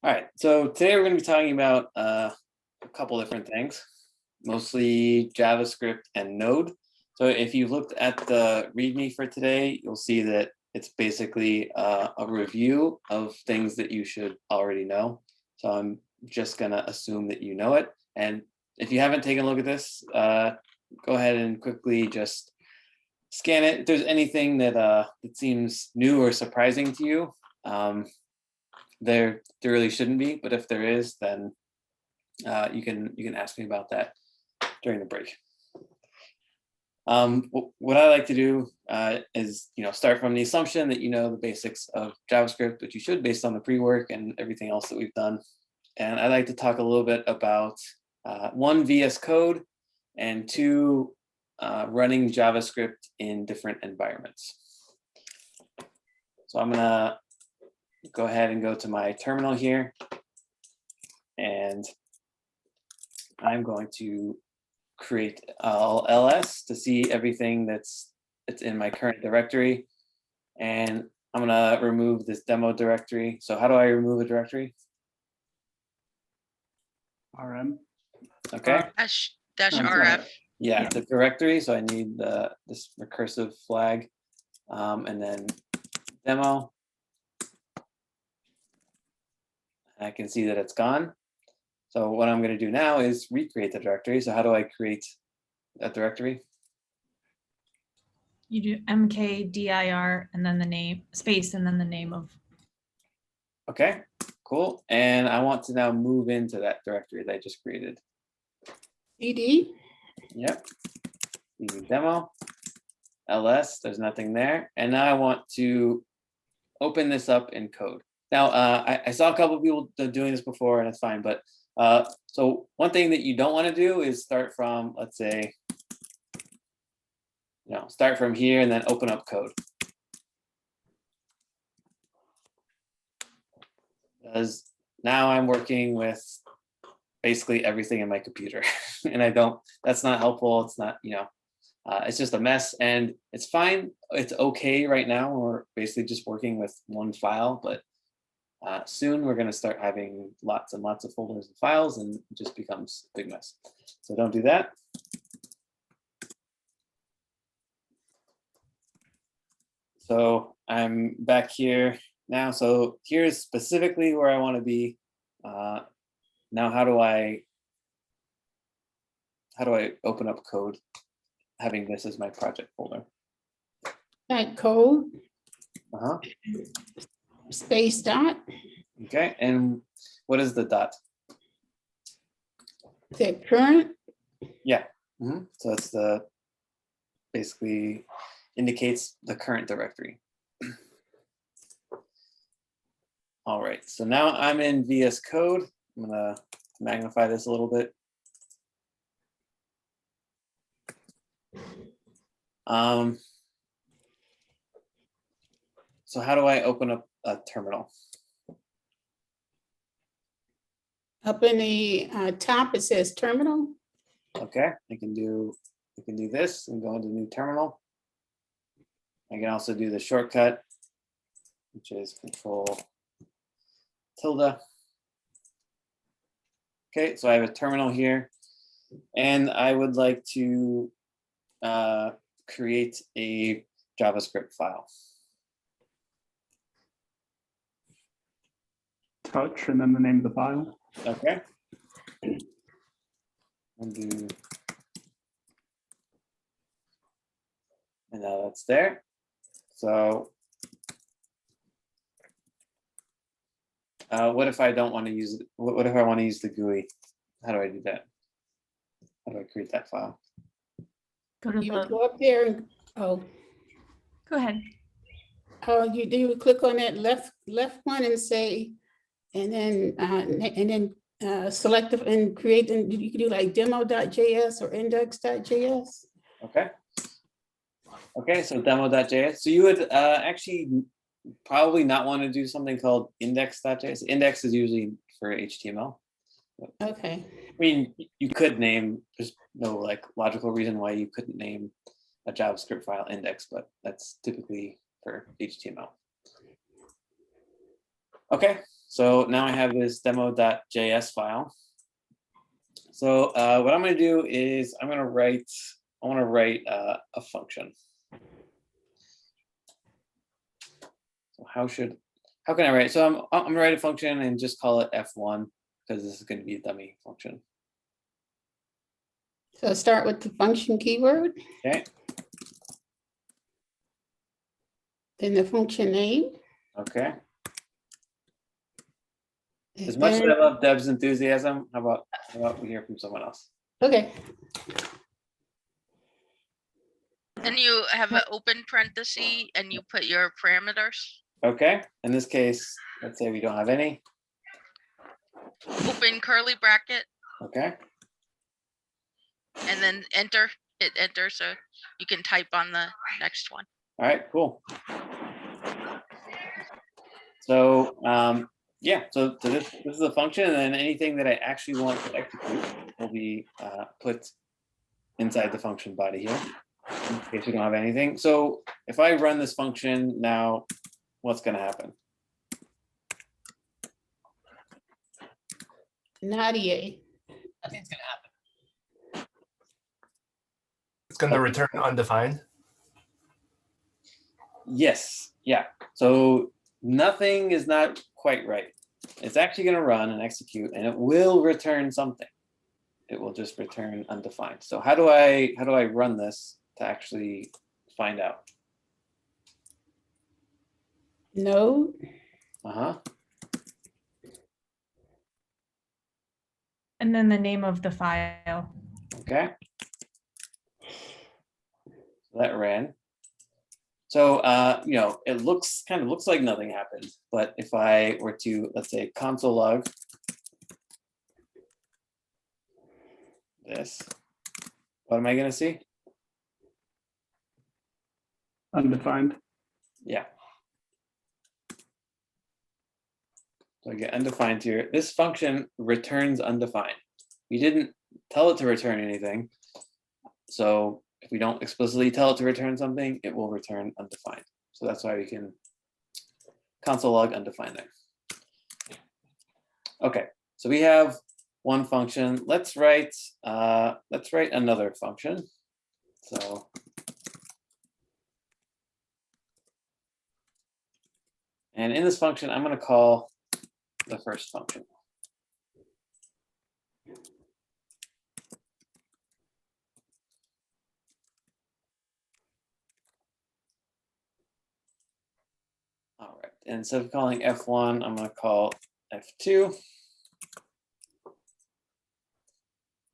All right, so today we're going to be talking about a couple different things, mostly JavaScript and Node. So if you looked at the README for today, you'll see that it's basically a review of things that you should already know. So I'm just going to assume that you know it. And if you haven't taken a look at this, go ahead and quickly just scan it. If there's anything that seems new or surprising to you, there really shouldn't be, but if there is, then you can ask me about that during the break. What I like to do is start from the assumption that you know the basics of JavaScript, which you should based on the pre-work and everything else that we've done. And I like to talk a little bit about one, VS Code, and two, running JavaScript in different environments. So I'm gonna go ahead and go to my terminal here, and I'm going to create ls to see everything that's in my current directory, and I'm gonna remove this demo directory. So how do I remove a directory? RM. Okay. Dash RF. Yeah, the directory. So I need this recursive flag, and then demo. I can see that it's gone. So what I'm going to do now is recreate the directory. So how do I create that directory? You do mkdir and then the name space and then the name of. Okay, cool. And I want to now move into that directory that I just created. ed. Yep. Using demo. ls. There's nothing there. And now I want to open this up in code. Now, I saw a couple of people doing this before, and it's fine. But so one thing that you don't want to do is start from, let's say, start from here and then open up code. Because now I'm working with basically everything in my computer, and that's not helpful. It's not, it's just a mess, and it's fine. It's okay right now. We're basically just working with one file, but soon we're going to start having lots and lots of folders and files, and it just becomes a big mess. So don't do that. So I'm back here now. So here's specifically where I want to be. Now, how do I open up code having this as my project folder? That code. Space dot. Okay, and what is the dot? Is that current? Yeah. So it's basically indicates the current directory. All right, so now I'm in VS Code. I'm gonna magnify this a little bit. So how do I open up a terminal? Up in the top, it says terminal. Okay, I can do this and go into new terminal. I can also do the shortcut, which is Control tilde. Okay, so I have a terminal here, and I would like to create a JavaScript file. Touch and then the name of the file. Okay. And now that's there. So what if I don't want to use it? What if I want to use the GUI? How do I do that? How do I create that file? Go to You the. go up there and Go ahead. you do click on that left one and say, and then select and create, and you can do like demo.js or index.js. Okay. Okay, so demo.js. So you would actually probably not want to do something called index.js. Index is usually for HTML. Okay. I mean, you could name, there's no logical reason why you couldn't name a JavaScript file index, but that's typically for HTML. Okay, So now I have this demo.js file. So what I'm going to do is I want to write a function. So how can I write? So I'm going to write a function and just call it F1 because this is going to be a dummy function. So start with the function keyword, Okay. then the function name. Okay. and As much as then- I love Deb's enthusiasm, how about we hear from someone else? Okay, And you have an open parenthesis and you put your parameters. Okay. In this case, let's say we don't have any. Open curly bracket Okay. and then enter. Hit enter so you can type on the next one. All right, cool. So yeah, so this is a function, and then anything that I actually want to execute will be put inside the function body here, in case we don't have anything. So if I run this function now, what's going to happen? Nadia. Nothing's gonna happen. It's gonna return undefined. Yes, yeah. So nothing is not quite right. It's actually going to run and execute, and it will return something. It will just return undefined. So how do I run this to actually find out? Node, And then the name of the file. Okay. So that ran. So you know, it kind of looks like nothing happened, but if I were to, let's say, console log this, what am I going to see? Undefined. Yeah. So I get undefined here. This function returns undefined. We didn't tell it to return anything. So if we don't explicitly tell it to return something, it will return undefined. So that's why we can console log undefined there. Okay, so we have one function. Let's write another function. So and in this function, I'm going to call the first function. All right, and instead of calling F1, I'm going to call F2.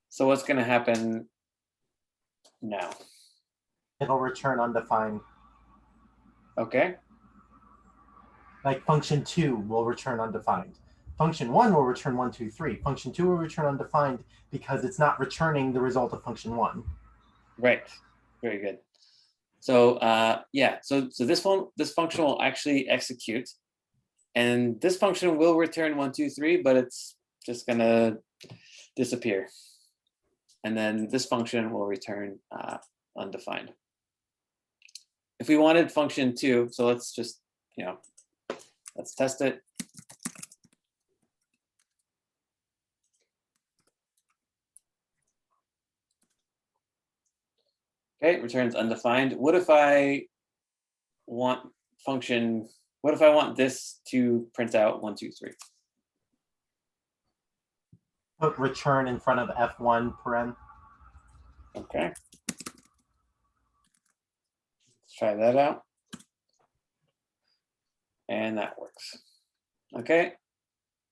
So what's going to happen now? It'll return undefined. Okay. Like function 2 will return undefined. Function 1 will return 1, 2, 3. Function 2 will return undefined because it's not returning the result of function 1. Right. Very good. So yeah, so this function will actually execute, and this function will return 1, 2, 3, but it's just gonna disappear. And then this function will return undefined. If we wanted function 2, so let's just, let's test it. Okay, returns undefined. What if I want this to print out 1, 2, 3? Put return in front of F1 paren. Okay. Let's try that out. And that works. Okay.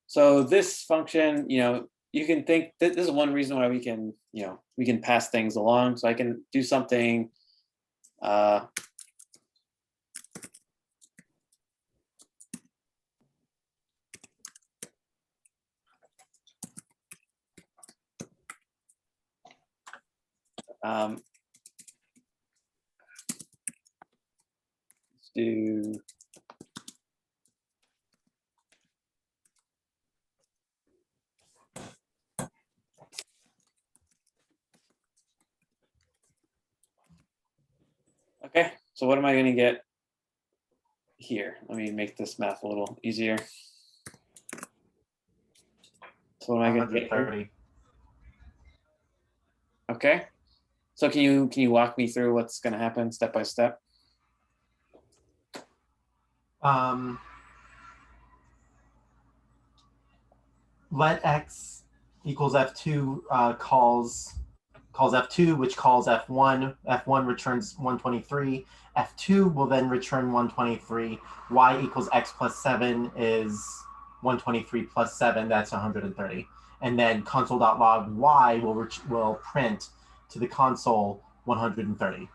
So this function, you can think that this is one reason why we can, we can pass things along. So I can do something let's do okay, so what am I going to get here? Let me make this math a little easier. So what am I going to get here? 130. Okay. So can you walk me through what's going to happen step by step? Let x equals f2 calls f2, which calls f1. F1 returns 123. F2 will then return 123. Y equals x plus 7 is 123 plus 7. That's 130. And then console.log y will print to the console 130.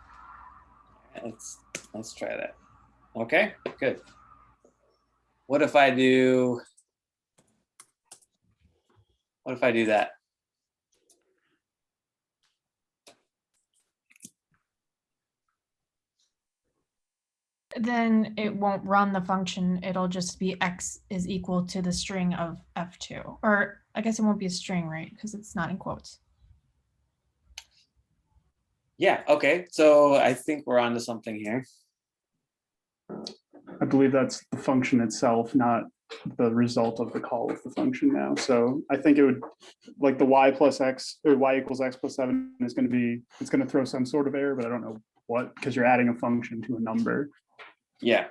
Let's try that. Okay, good. What if I do that? Then it won't run the function. It'll just be x is equal to the string of f2. Or I guess it won't be a string, right? Because it's not in quotes. Yeah, okay. So I think we're onto something here. I believe that's the function itself, not the result of the call of the function now. So I think it would, like the y plus x, or y equals x plus 7 is going to be, it's going to throw some sort of error, but I don't know what, because you're adding a function to a number. Yeah.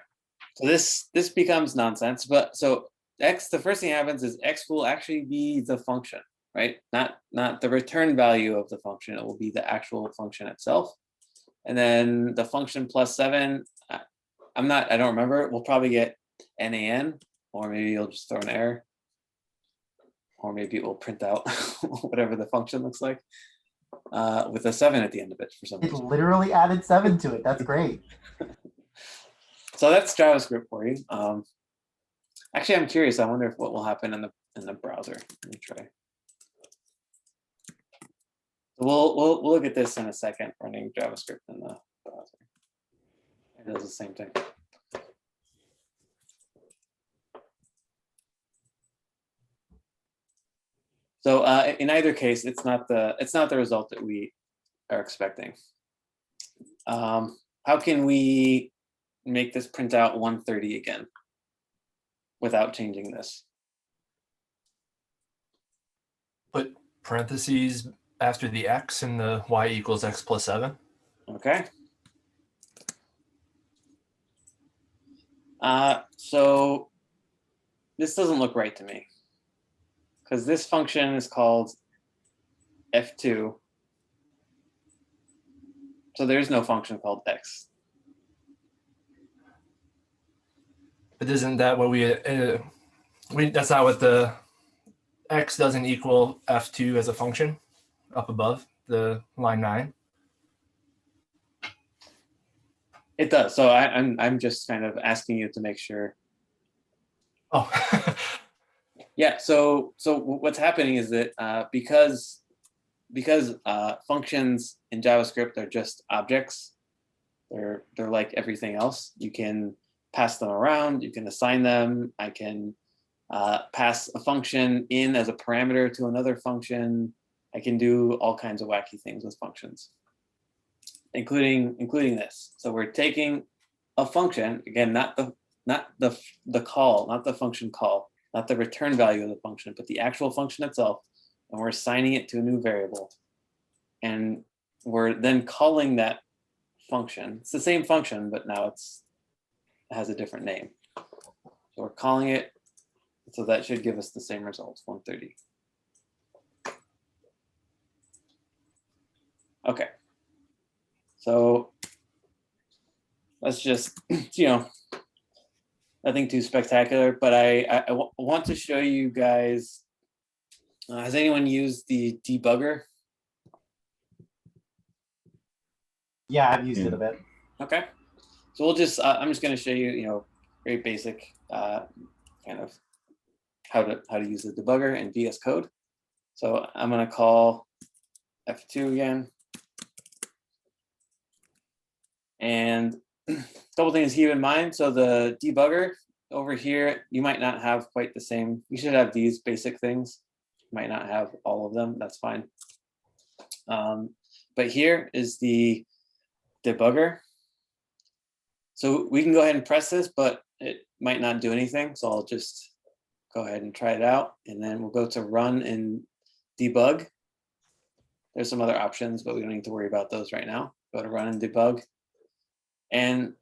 So this becomes nonsense. But so x, the first thing that happens is x will actually be the function, right? Not the return value of the function. It will be the actual function itself. And then the function plus 7, I don't remember. We'll probably get NaN, or maybe you'll just throw an error, or maybe it will print out whatever the function looks like with a 7 at the end of it for some It reason. literally added 7 to it. That's great. So that's JavaScript for you. Actually, I'm curious. I wonder what will happen in the browser. Let me try. We'll look at this in a second. Running JavaScript in the browser. It does the same thing. So in either case, it's not the result that we are expecting. How can we make this print out 130 again without changing this? Put parentheses after the x and the y equals x plus 7. Okay. So this doesn't look right to me, because this function is called f2. So there's no function called x. But isn't that what we that's not what the x doesn't equal f2 as a function up above the line 9? It does. So I'm just kind of asking you to make sure. Oh. Yeah. So what's happening is that because functions in JavaScript are just objects, they're like everything else. You can pass them around. You can assign them. I can pass a function in as a parameter to another function. I can do all kinds of wacky things with functions, including this. So we're taking a function, again, not the call, not the function call, not the return value of the function, but the actual function itself, and we're assigning it to a new variable. And we're then calling that function. It's the same function, but now it has a different name. So we're calling it, so that should give us the same results, 130. Okay. So let's just, nothing too spectacular, but I want to show you guys, has anyone used the debugger? Yeah, I've used it a bit. Okay. So we'll just, I'm just going to show you, very basic kind of how to use the debugger in VS Code. So I'm going to call F2 again. And a couple things to keep in mind. So the debugger over here, you might not have quite the same. You should have these basic things. You might not have all of them. That's fine. But here is the debugger. So we can go ahead and press this, but it might not do anything. So I'll just go ahead and try it out, and then we'll go to run and debug. There's some other options, but we don't need to worry about those right now. Go to run and debug, and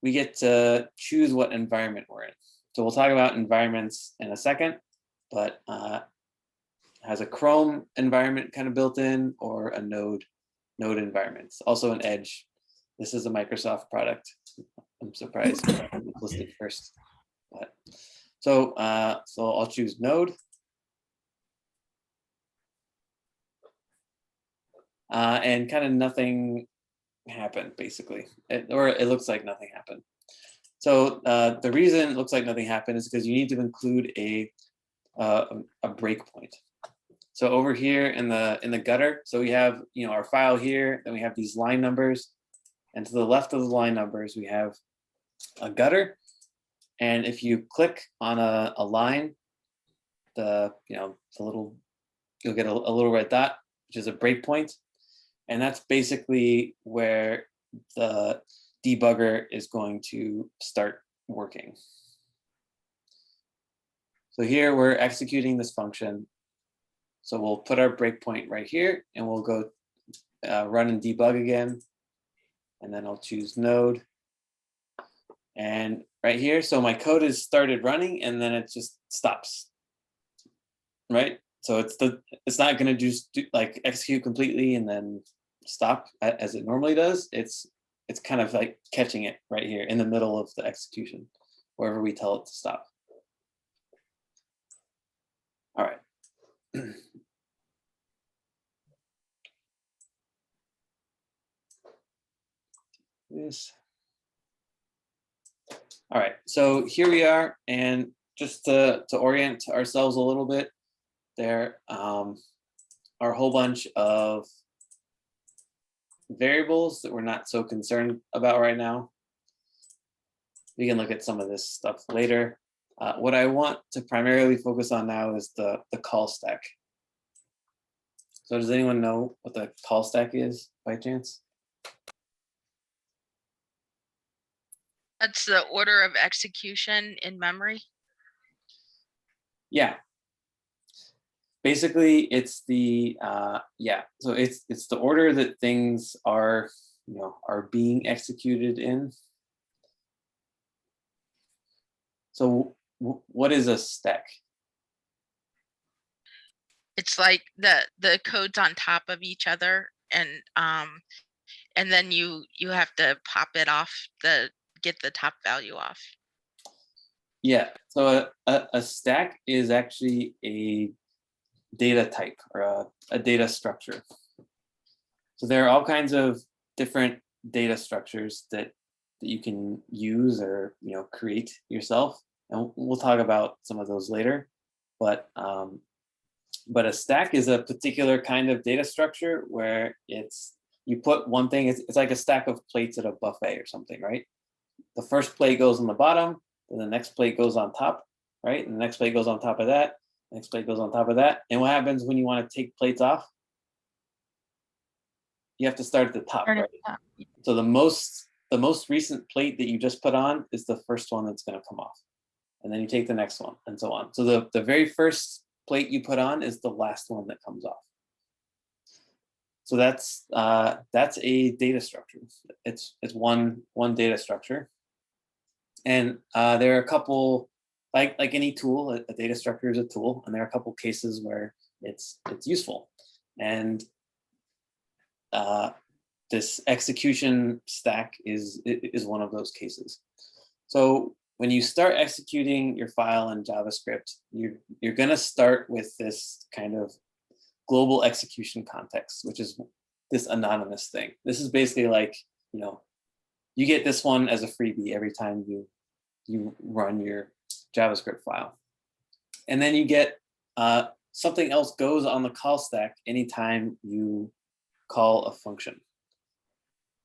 we get to choose what environment we're in. So we'll talk about environments in a second, but it has a Chrome environment kind of built in, or a Node environment. Also an Edge. This is a Microsoft product. I'm surprised it's listed first. But, so I'll choose Node. And kind of nothing happened, basically, or it looks like nothing happened. So the reason it looks like nothing happened is because you need to include a breakpoint. So over here in the gutter, so we have our file here, then we have these line numbers, and to the left of the line numbers we have a gutter. And if you click on a line, you'll get a little red dot, which is a breakpoint. And that's basically where the debugger is going to start working. So here we're executing this function. So we'll put our breakpoint right here, and we'll go run and debug again. And then I'll choose Node. And right here, so my code has started running, and then it just stops. Right? So it's not going to just like execute completely and then stop as it normally does. It's kind of like catching it right here in the middle of the execution, wherever we tell it to stop. All right. This. All right, so here we are, and just to orient ourselves a little bit, there are a whole bunch of variables that we're not so concerned about right now. We can look at some of this stuff later. What I want to primarily focus on now is the call stack. So does anyone know what the call stack is by chance? That's the order of execution in memory. Yeah. Basically, it's the so it's the order that things are being executed in. So what is a stack? It's like the codes on top of each other, and then you have to pop it off, get the top value off. Yeah, so a stack is actually a data type, or a data structure. So there are all kinds of different data structures that you can use or create yourself, and we'll talk about some of those later. But a stack is a particular kind of data structure where you put one thing. It's like a stack of plates at a buffet or something, right? The first plate goes on the bottom, then the next plate goes on top, right? And the next plate goes on top of that. Next plate goes on top of that. And what happens when you want to take plates off? You have to start at the top, right? So the most recent plate that you just put on is the first one that's going to come off. And then you take the next one, and so on. So the very first plate you put on is the last one that comes off. So that's a data structure. It's one data structure. And there are a couple, like any tool, a data structure is a tool, and there are a couple cases where it's useful. And this execution stack is one of those cases. So when you start executing your file in JavaScript, you're going to start with this kind of global execution context, which is this anonymous thing. This is basically like, you get this one as a freebie every time you run your JavaScript file. And then you get something else goes on the call stack anytime you call a function.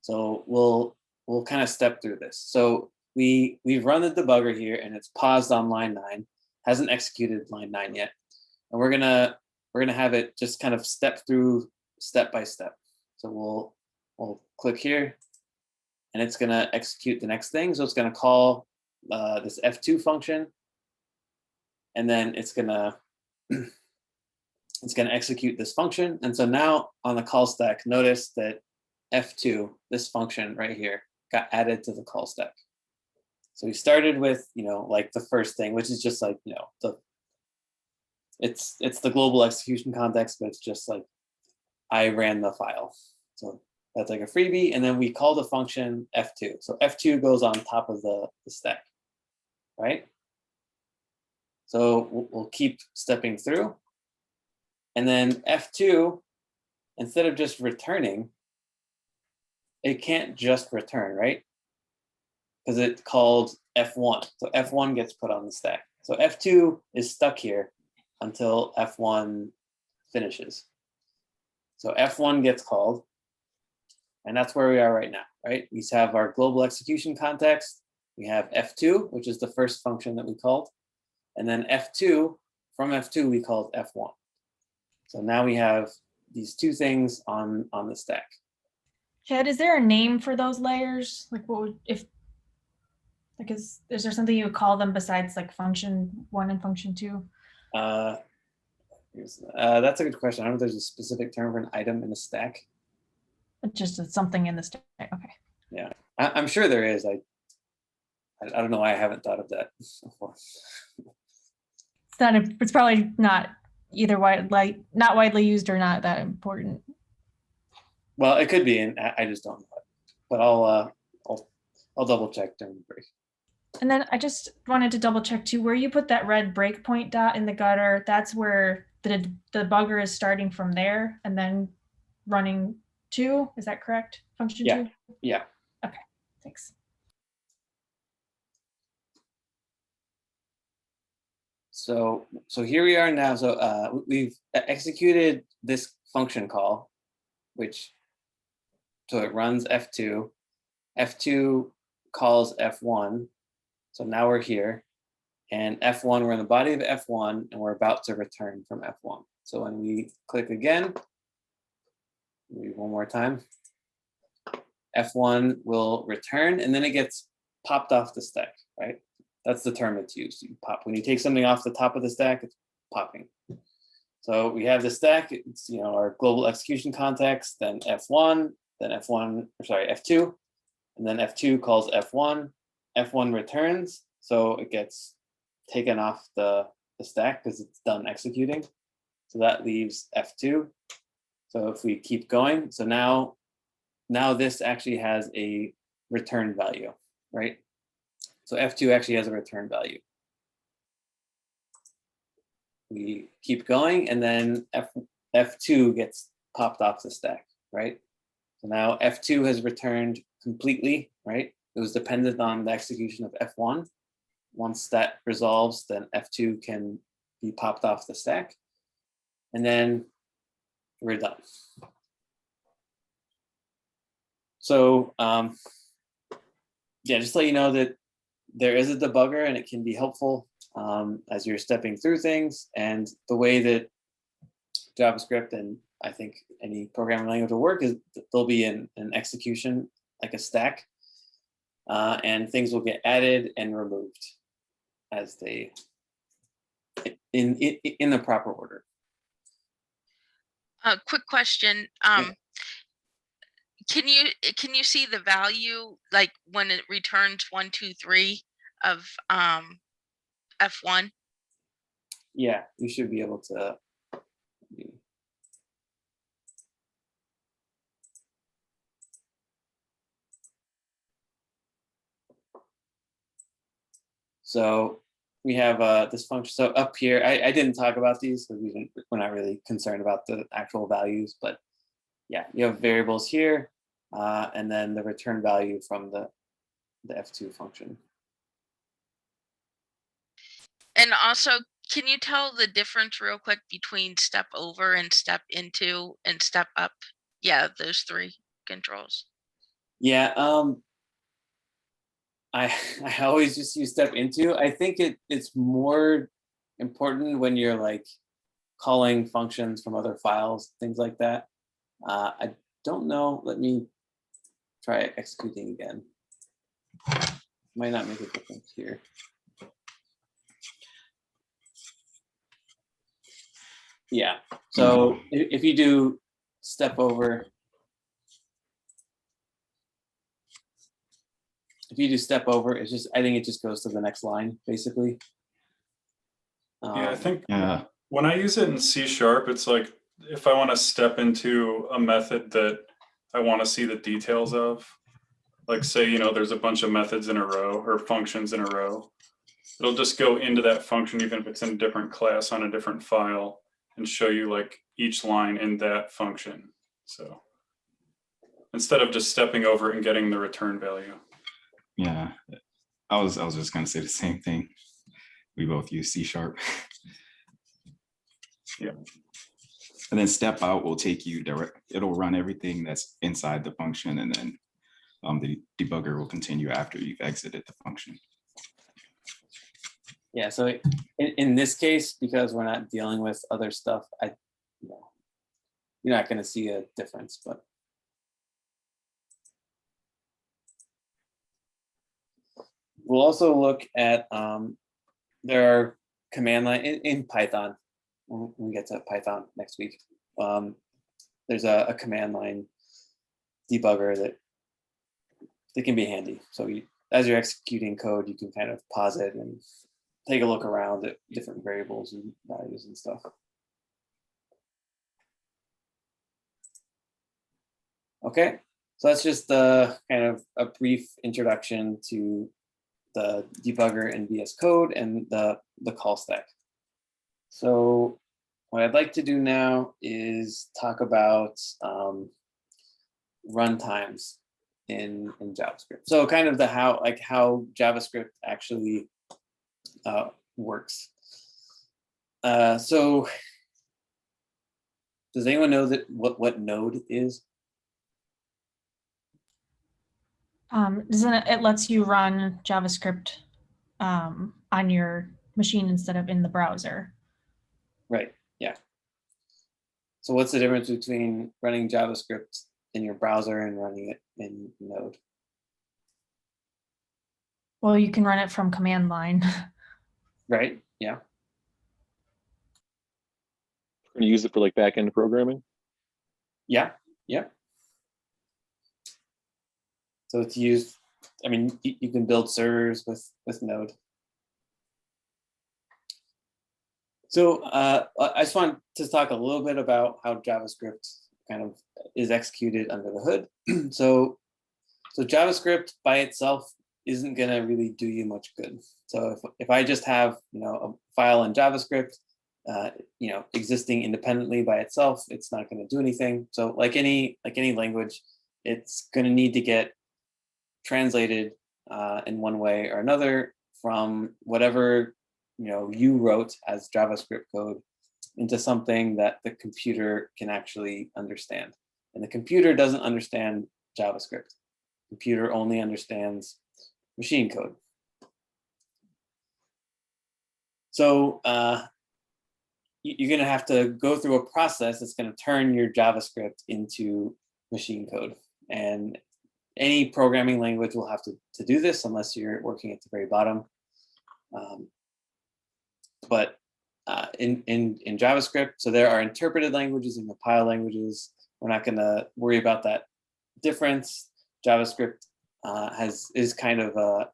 So we'll kind of step through this. So we've run the debugger here, and it's paused on line 9, hasn't executed line 9 yet. And we're gonna have it just kind of step through step by step. So we'll click here, and it's gonna execute the next thing. So it's gonna call this F2 function, and then it's gonna execute this function. And so now on the call stack, notice that F2, this function right here, got added to the call stack. So we started with, like the first thing, which is just like, it's the global execution context, but it's just like I ran the file. So that's like a freebie. And then we call the function F2. So F2 goes on top of the stack, right? So we'll keep stepping through. And then F2, instead of just returning, it can't just return, right? Because it's called F1. So F1 gets put on the stack. So F2 is stuck here until F1 finishes. So F1 gets called, and that's where we are right now, right? We have our global execution context. We have F2, which is the first function that we called. And then F2, from F2, we called F1. So now we have these two things on the stack. Chad, is there a name for those layers? Like what would, if, like, is there something you would call them besides like function 1 and function 2? That's a good question. I don't know if there's a specific term for an item in a stack. Just something in the stack, okay. Yeah, I'm sure there is. I don't know why I haven't thought of that before. It's probably not either not widely used or not that important. Well, it could be, and I just don't know it. But I'll double check during the break. And then I just wanted to double check too, where you put that red breakpoint dot in the gutter, that's where the debugger is starting from there and then running 2. Is that correct? Function 2? Yeah. Okay, thanks. So here we are now. So we've executed this function call, so it runs F2. F2 calls F1. So now we're here, and F1, we're in the body of F1, and we're about to return from F1. So when we click again, maybe one more time, F1 will return, and then it gets popped off the stack, right? That's the term it's used. You pop. When you take something off the top of the stack, it's popping. So we have the stack, it's our global execution context, then F1, then F2, and then F2 calls F1. F1 returns, so it gets taken off the stack because it's done executing. So that leaves F2. So if we keep going, so now this actually has a return value, right? So F2 actually has a return value. We keep going, and then F2 gets popped off the stack, right? So now F2 has returned completely, right? It was dependent on the execution of F1. Once that resolves, then F2 can be popped off the stack. And then we're done. So yeah, just to let you know that there is a debugger and it can be helpful as you're stepping through things. And the way that JavaScript and I think any programming language will work is that there'll be an execution, like a stack, and things will get added and removed as they in the proper order. Quick question. Can you see the value, like when it returns 1, 2, 3 of F1? Yeah, you should be able to. So we have this function. So up here, I didn't talk about these because we're not really concerned about the actual values, but yeah, you have variables here, and then the return value from the F2 function. And also, can you tell the difference real quick between step over and step into and step up? Yeah, those 3 controls. Yeah, I always just use step into. I think it's more important when you're like calling functions from other files, things like that. I don't know. Let me try executing again. Might not make a difference here. Yeah. So if you do step over, it's just, I think it just goes to the next line, basically. Yeah, I think Yeah. when I use it in C#, it's like if I want to step into a method that I want to see the details of, like say, you know, there's a bunch of methods in a row or functions in a row. It'll just go into that function, even if it's in a different class on a different file, and show you like each line in that function. So instead of just stepping over and getting the return value. Yeah, I was just gonna say the same thing. We both use C#. Yeah. And then step out will take you direct. It'll run everything that's inside the function, and then the debugger will continue after you've exited the function. Yeah. So in this case, because we're not dealing with other stuff, you know, you're not going to see a difference, but. We'll also look at, there are command line in Python. When we get to Python next week, there's a command line debugger that can be handy. So as you're executing code, you can kind of pause it and take a look around at different variables and values and stuff. Okay, so that's just kind of a brief introduction to the debugger in VS Code and the call stack. So what I'd like to do now is talk about runtimes in JavaScript. So kind of how JavaScript actually works. So does anyone know what node is? It lets you run JavaScript on your machine instead of in the browser. Right, yeah. So what's the difference between running JavaScript in your browser and running it in Node? Well, you can run it from command line. Right, yeah. We're going to use it for like back-end programming? Yeah, yeah. So it's used, I mean, you can build servers with Node. So I just want to talk a little bit about how JavaScript kind of is executed under the hood. So JavaScript by itself isn't going to really do you much good. So if I just have a file in JavaScript, existing independently by itself, it's not going to do anything. So like any language, it's going to need to get translated in one way or another from whatever you wrote as JavaScript code into something that the computer can actually understand. And the computer doesn't understand JavaScript. The computer only understands machine code. So you're going to have to go through a process that's going to turn your JavaScript into machine code. And any programming language will have to do this unless you're working at the very bottom. But in JavaScript, so there are interpreted languages and compiled languages. We're not going to worry about that difference. JavaScript is kind of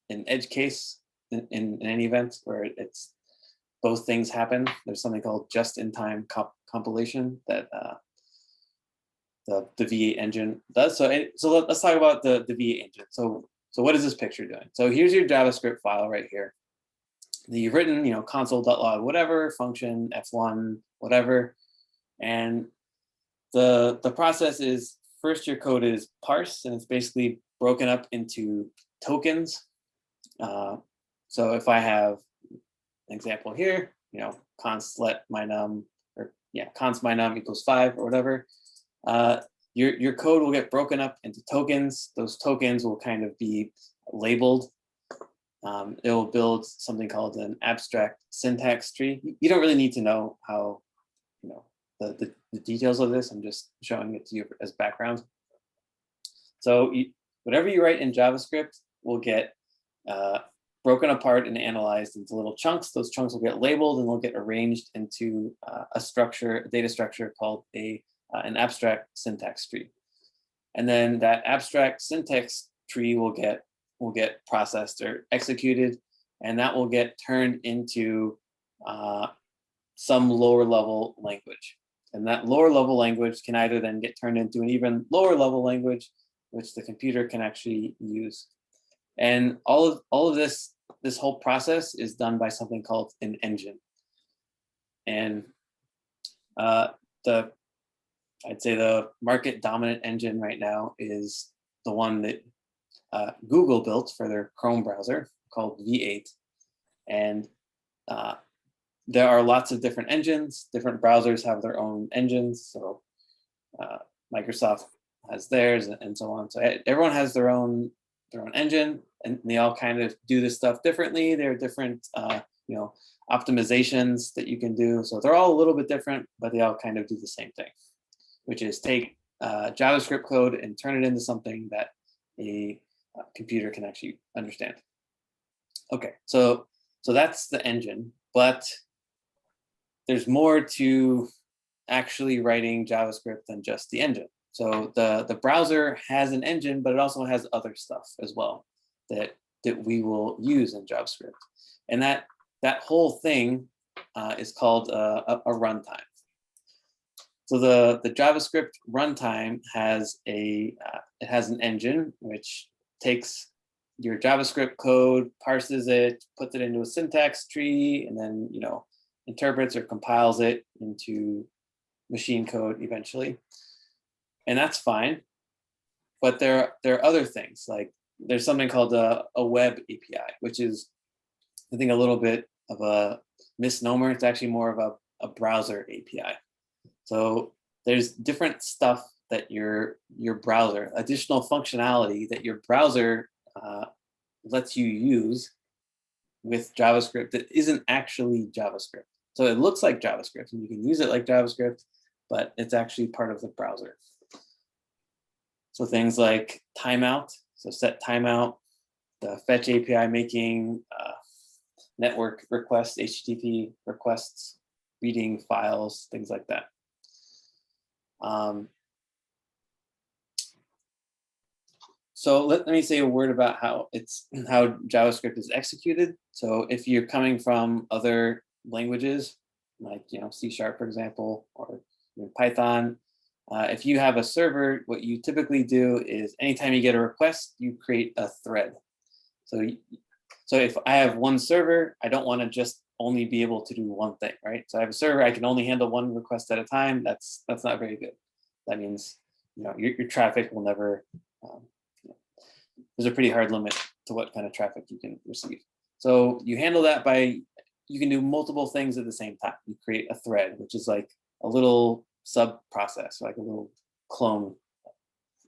an edge case in any event where it's both things happen. There's something called just-in-time compilation that the V8 engine does. So let's talk about the V8 engine. So what is this picture doing? So here's your JavaScript file right here. You've written, console.log whatever, function f1 whatever, and the process is first your code is parsed and it's basically broken up into tokens. So if I have an example here, const let my num, or const my num equals 5 or whatever, your code will get broken up into tokens. Those tokens will kind of be labeled. It will build something called an abstract syntax tree. You don't really need to know how, the details of this. I'm just showing it to you as background. So whatever you write in JavaScript will get broken apart and analyzed into little chunks. Those chunks will get labeled and they'll get arranged into a data structure called an abstract syntax tree. And then that abstract syntax tree will get processed or executed, and that will get turned into some lower level language. And that lower level language can either then get turned into an even lower level language, which the computer can actually use. And all of this whole process is done by something called an engine. And I'd say the market dominant engine right now is the one that Google built for their Chrome browser called V8. And there are lots of different engines. Different browsers have their own engines. So Microsoft has theirs and so on. So everyone has their own engine, and they all kind of do this stuff differently. There are different optimizations that you can do. So they're all a little bit different, but they all kind of do the same thing, which is take JavaScript code and turn it into something that a computer can actually understand. Okay, so that's the engine, but there's more to actually writing JavaScript than just the engine. So the browser has an engine, but it also has other stuff as well that we will use in JavaScript. And that whole thing is called a runtime. So the JavaScript runtime has an engine which takes your JavaScript code, parses it, puts it into a syntax tree, and then interprets or compiles it into machine code eventually. And that's fine. But there are other things, like there's something called a web API, which is, I think, a little bit of a misnomer. It's actually more of a browser API. So there's different stuff that your browser, additional functionality that your browser lets you use with JavaScript that isn't actually JavaScript. So it looks like JavaScript and you can use it like JavaScript, but it's actually part of the browser. So things like timeout, so set timeout, the fetch API making network requests, HTTP requests, reading files, things like that. So let me say a word about how JavaScript is executed. So if you're coming from other languages, like C#, for example, or Python, if you have a server, what you typically do is anytime you get a request, you create a thread. So if I have one server, I don't want to just only be able to do one thing, right? So I have a server, I can only handle one request at a time. That's not very good. That means your traffic will never. There's a pretty hard limit to what kind of traffic you can receive. So you handle that by, you can do multiple things at the same time. You create a thread, which is like a little sub process, like a little clone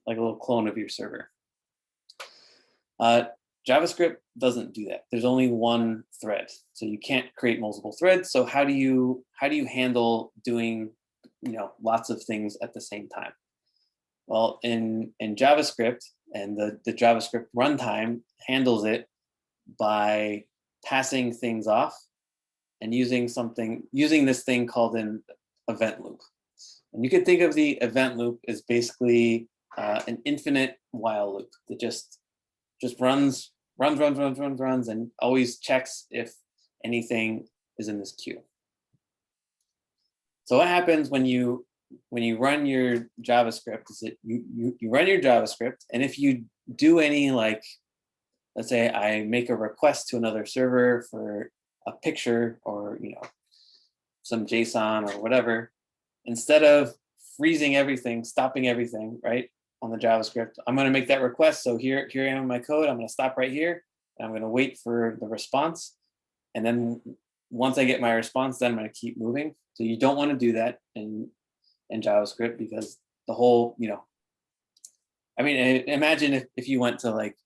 of your server. JavaScript doesn't do that. There's only one thread, so you can't create multiple threads. So how do you handle doing lots of things at the same time? Well, in JavaScript, and the JavaScript runtime handles it by passing things off and using this thing called an event loop. And you can think of the event loop as basically an infinite while loop that just runs and always checks if anything is in this queue. So what happens when you run your JavaScript is that you run your JavaScript, and if you do any, like, let's say I make a request to another server for a picture or some JSON or whatever, instead of freezing everything, stopping everything right on the JavaScript, I'm going to make that request. So here I am in my code. I'm going to stop right here, and I'm going to wait for the response, and then once I get my response, then I'm going to keep moving. So you don't want to do that in JavaScript, because the whole, I mean, imagine if you went to like,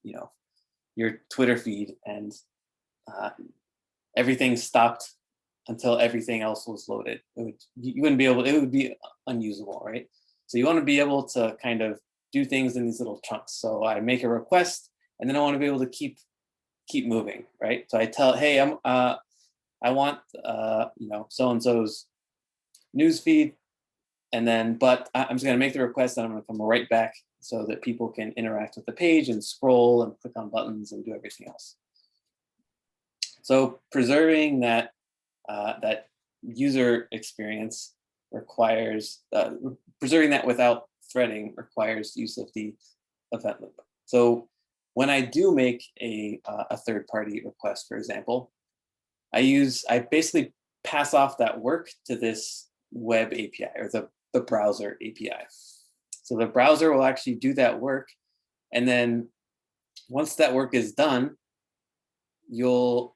your Twitter feed and everything stopped until everything else was loaded. You wouldn't be able, it would be unusable, right? So you want to be able to kind of do things in these little chunks. So I make a request, and then I want to be able to keep keep moving, right? So I tell, hey, I want so and so's news feed, and then but I'm just going to make the request and I'm going to come right back so that people can interact with the page and scroll and click on buttons and do everything else. So preserving that that user experience requires preserving that without threading requires use of the event loop. So when I do make a third-party request, for example, I basically pass off that work to this web API or the browser API. So the browser will actually do that work, and then once that work is done, you'll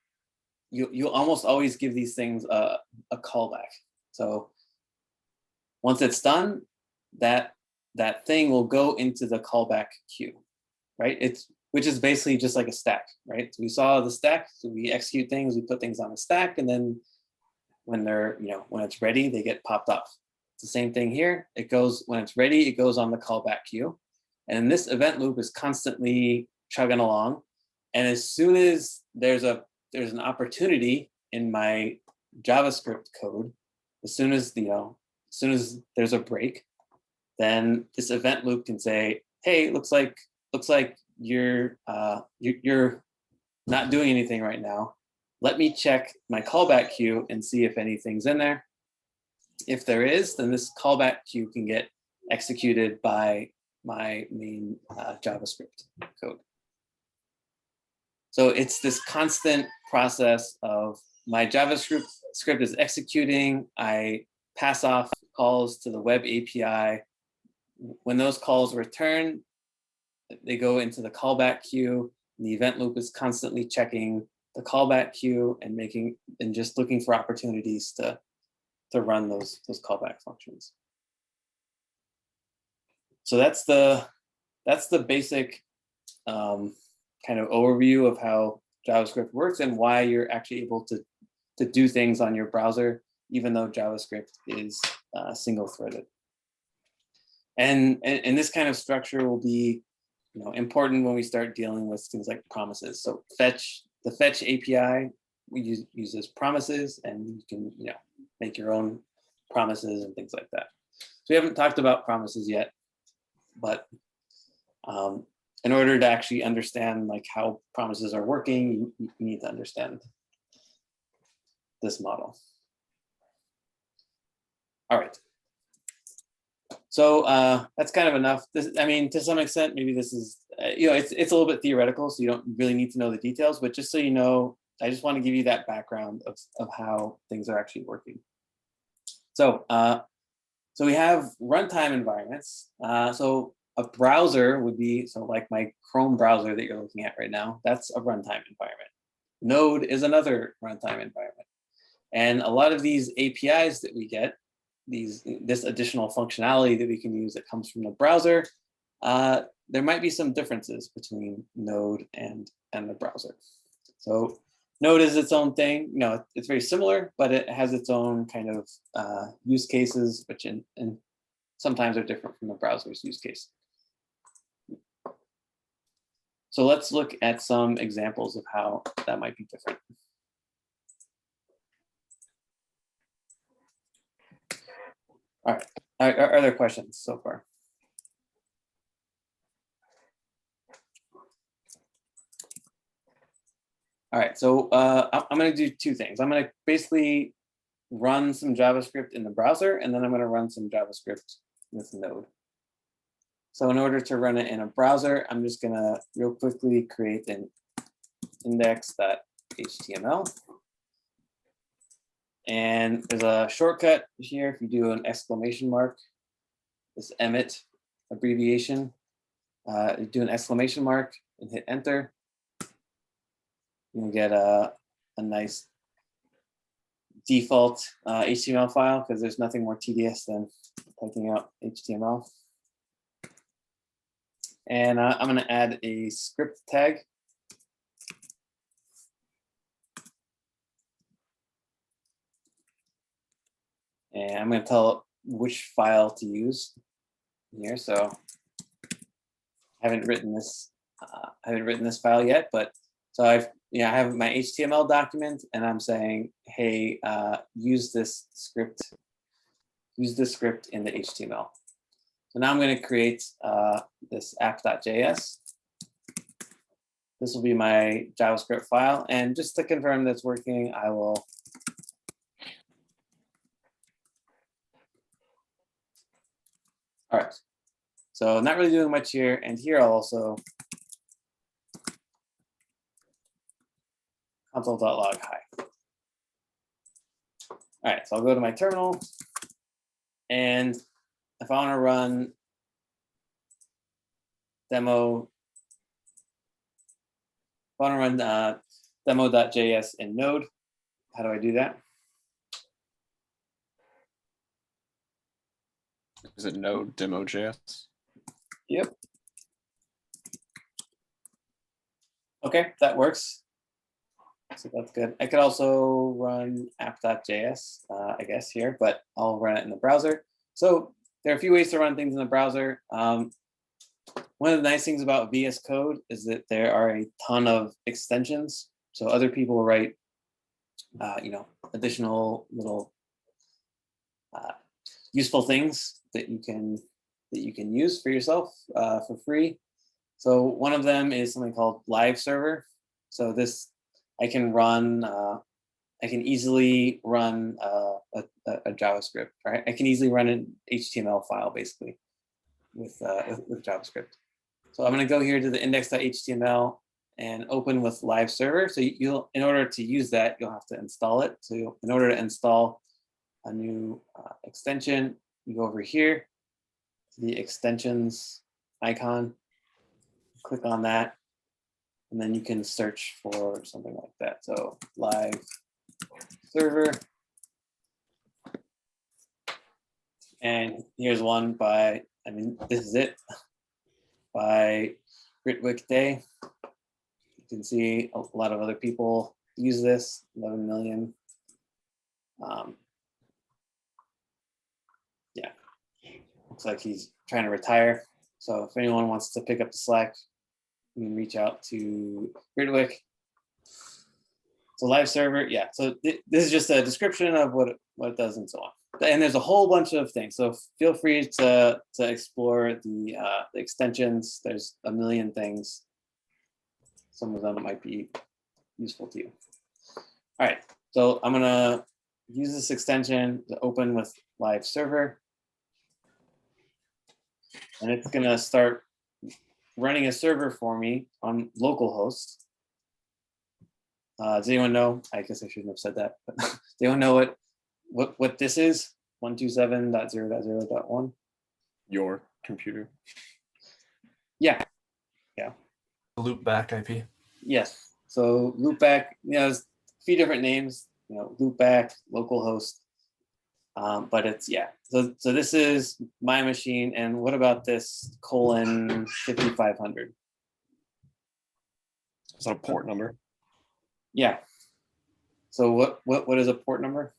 almost always give these things a callback. So once it's done, that thing will go into the callback queue, right? Which is basically just like a stack, right? So we saw the stack, so we execute things, we put things on a stack, and then when they're, when it's ready, they get popped off. It's the same thing here. It goes, when it's ready, it goes on the callback queue. And this event loop is constantly chugging along. And as soon as there's an opportunity in my JavaScript code, as soon as there's a break, then this event loop can say, hey, looks like you're not doing anything right now. Let me check my callback queue and see if anything's in there. If there is, then this callback queue can get executed by my main JavaScript code. So it's this constant process of my JavaScript is executing. I pass off calls to the web API. When those calls return, they go into the callback queue. The event loop is constantly checking the callback queue and just looking for opportunities to run those callback functions. So that's the basic kind of overview of how JavaScript works and why you're actually able to do things on your browser, even though JavaScript is single-threaded. And this kind of structure will be important when we start dealing with things like promises. So the fetch API uses promises, and you can make your own promises and things like that. So we haven't talked about promises yet, but in order to actually understand how promises are working, you need to understand this model. All right. So that's kind of enough. To some extent, maybe this is, it's a little bit theoretical, so you don't really need to know the details, but just so you know, I just want to give you that background of how things are actually working. So, so we have runtime environments. So a browser would be, so like my Chrome browser that you're looking at right now, that's a runtime environment. Node is another runtime environment. And a lot of these APIs that we get, this additional functionality that we can use that comes from the browser, there might be some differences between Node and the browser. So Node is its own thing. It's very similar, but it has its own kind of use cases, which and sometimes are different from the browser's use case. So let's look at some examples of how that might be different. All right, are there questions so far? All right, so I'm going to do two things. I'm going to basically run some JavaScript in the browser, and then I'm going to run some JavaScript with Node. So in order to run it in a browser, I'm just going to real quickly create an index.html. And there's a shortcut here. If you do an exclamation mark, this emit abbreviation, you do an exclamation mark and hit enter. You'll get a nice default HTML file, because there's nothing more tedious than typing out HTML. And I'm going to add a script tag. And I'm going to tell it which file to use here. So I haven't written this file yet, but so I've I have my HTML document and I'm saying, hey, use this script in the HTML. So now I'm going to create this app.js. This will be my JavaScript file. And just to confirm that's working, I will all right. So not really doing much here. And here I'll also console.log hi. All right, so I'll go to my terminal. And if I want to run demo.js in Node, how do I do that? Is it Node demo.js? Yep. Okay, that works. So that's good. I could also run app.js, I guess here, but I'll run it in the browser. So there are a few ways to run things in the browser. One of the nice things about VS Code is that there are a ton of extensions. So other people write, additional little useful things that you can use for yourself for free. So one of them is something called Live Server. So this I can run. I can easily run a JavaScript. Right? I can easily run an HTML file basically with JavaScript. So I'm going to go here to the index.html and open with Live Server. So you'll, in order to use that, you'll have to install it. So in order to install a new extension, you go over here to the extensions icon, click on that, and then you can search for something like that. So Live Server. And here's one by, this is it, by Gritwick Day. You can see a lot of other people use this, 11 million. Yeah, looks like he's trying to retire. So if anyone wants to pick up the slack, you can reach out to Gritwick. So Live Server, yeah. So this is just a description of what it does and so on. And there's a whole bunch of things. So feel free to explore the extensions. There's a million things. Some of them might be useful to you. All right, so I'm gonna use this extension to open with Live Server. And it's gonna start running a server for me on localhost. Does anyone know? I guess I shouldn't have said that, but does anyone know what this is? 127.0.0.1. Your computer. Yeah. Loopback IP. Yes. So loopback, there's a few different names. Loopback, localhost. But it's So this is my machine, and what about this :5500? Is that a port number? Yeah. So what is a port number?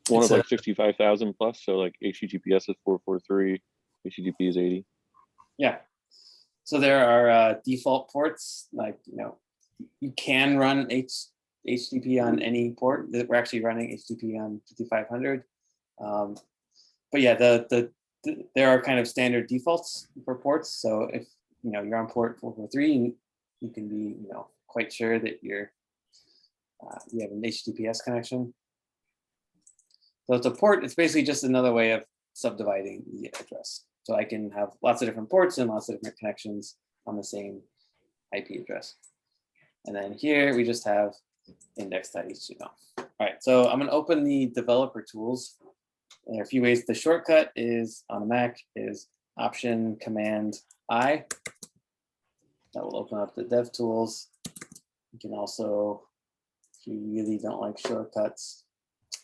One of like 65,000 plus. So like HTTPS is 443, HTTP is 80. Yeah. So there are default ports, like you can run HTTP on any port. We're actually running HTTP on 5500. But yeah, there are kind of standard defaults for ports. So if you're on port 443, you can be quite sure that you have an HTTPS connection. So it's a port. It's basically just another way of subdividing the address. So I can have lots of different ports and lots of different connections on the same IP address. And then here we just have index.html. All right, so I'm going to open the developer tools. There are a few ways. The shortcut is on a Mac is Option Command I. That will open up the dev tools. You can also, if you really don't like shortcuts,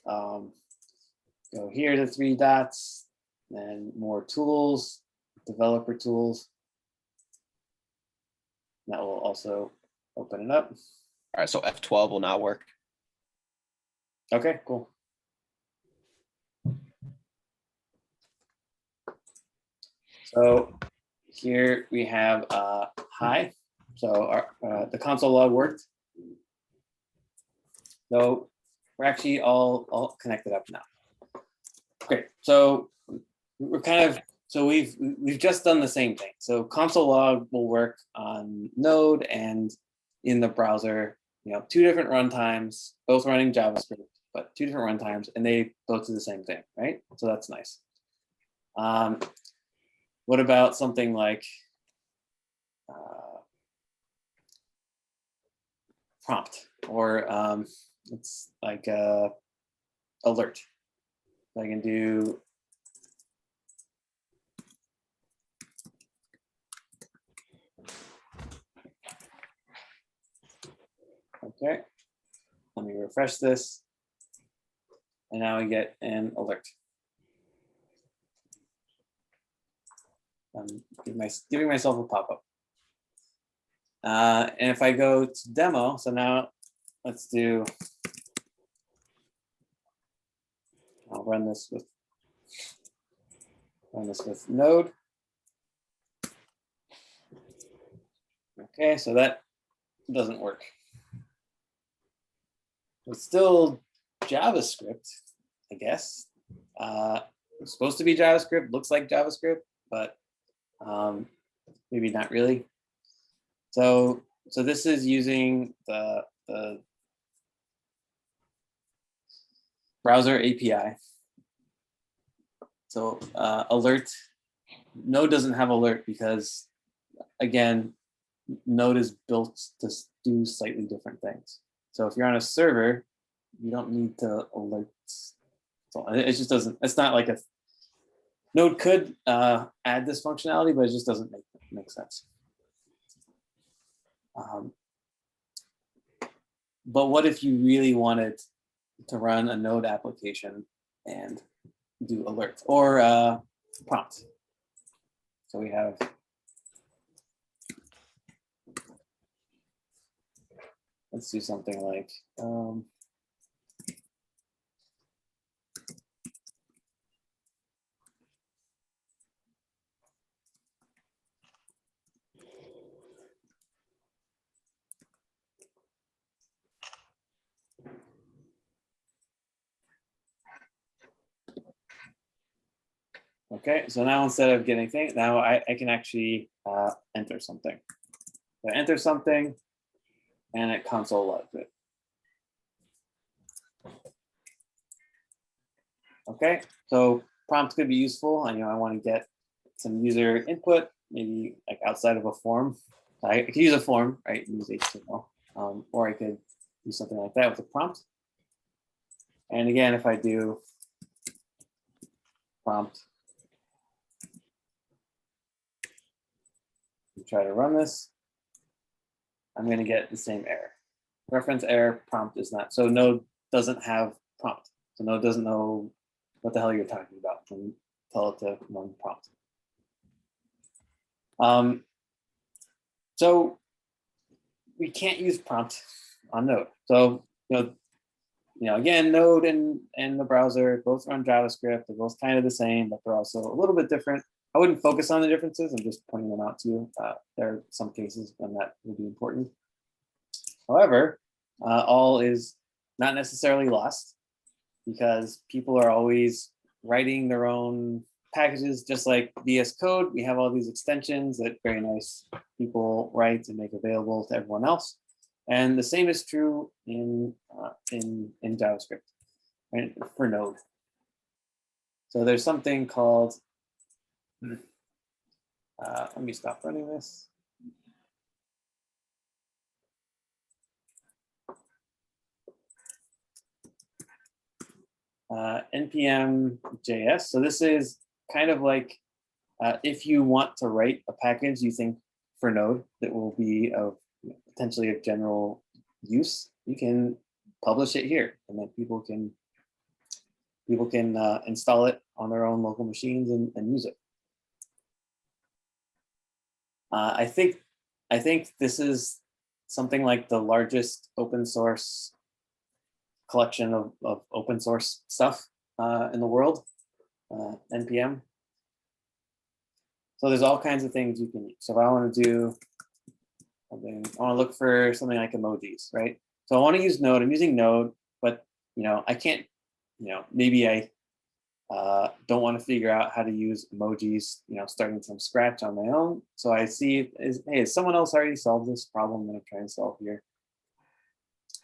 go here to 3 dots, then more tools, developer tools. That will also open it up. All right, so F12 will not work. Okay, cool. So here we have hi. So the console log worked. So we're actually all connected up now. Great. So we're kind of, so we've just done the same thing. So console log will work on Node and in the browser, you know, 2 different runtimes, both running JavaScript, but 2 different runtimes, and they both do the same thing, right? So that's nice. What about something like prompt, or it's like alert? I can do okay. Let me refresh this, and now we get an alert. I'm giving myself a pop-up. And if I go to demo, so now let's do, I'll run this with Node. Okay, so that doesn't work. It's still JavaScript, I guess. It's supposed to be JavaScript, looks like JavaScript, but maybe not really. So this is using the browser API. So alert, Node doesn't have alert because, again, Node is built to do slightly different things. So if you're on a server, you don't need to alert. So it just doesn't, it's not like a, Node could add this functionality, but it just doesn't make sense. But what if you really wanted to run a Node application and do alert or prompt? So we have let's do something like okay, so now instead of getting things, now I can actually enter something. So I enter something and it console logs it. Okay, so prompt could be useful. I want to get some user input, maybe like outside of a form. I could use a form, right? Use HTML, or I could do something like that with a prompt. And again, if I do prompt, and try to run this, I'm going to get the same error. Reference error, prompt is not. So Node doesn't have prompt. So Node doesn't know what the hell you're talking about when you tell it to run prompt. So we can't use prompt on Node. So again, Node and the browser both run JavaScript. They're both kind of the same, but they're also a little bit different. I wouldn't focus on the differences. I'm just pointing them out to you. There are some cases when that would be important. However, all is not necessarily lost because people are always writing their own packages, just like VS Code. We have all these extensions that very nice people write and make available to everyone else. And the same is true in JavaScript, right, for Node. So there's something called, let me stop running this. npm JS. So this is kind of like if you want to write a package you think for Node that will be of potentially of general use, you can publish it here, and then people can install it on their own local machines and use it. I think this is something like the largest open source collection of open source stuff in the world, npm. So there's all kinds of things you can use. So if I want to do something, I want to look for something like emojis, right? So I want to use Node. I'm using Node, but I can't, maybe I don't want to figure out how to use emojis, starting from scratch on my own. So I see, hey, has someone else already solved this problem that I'm trying to solve here?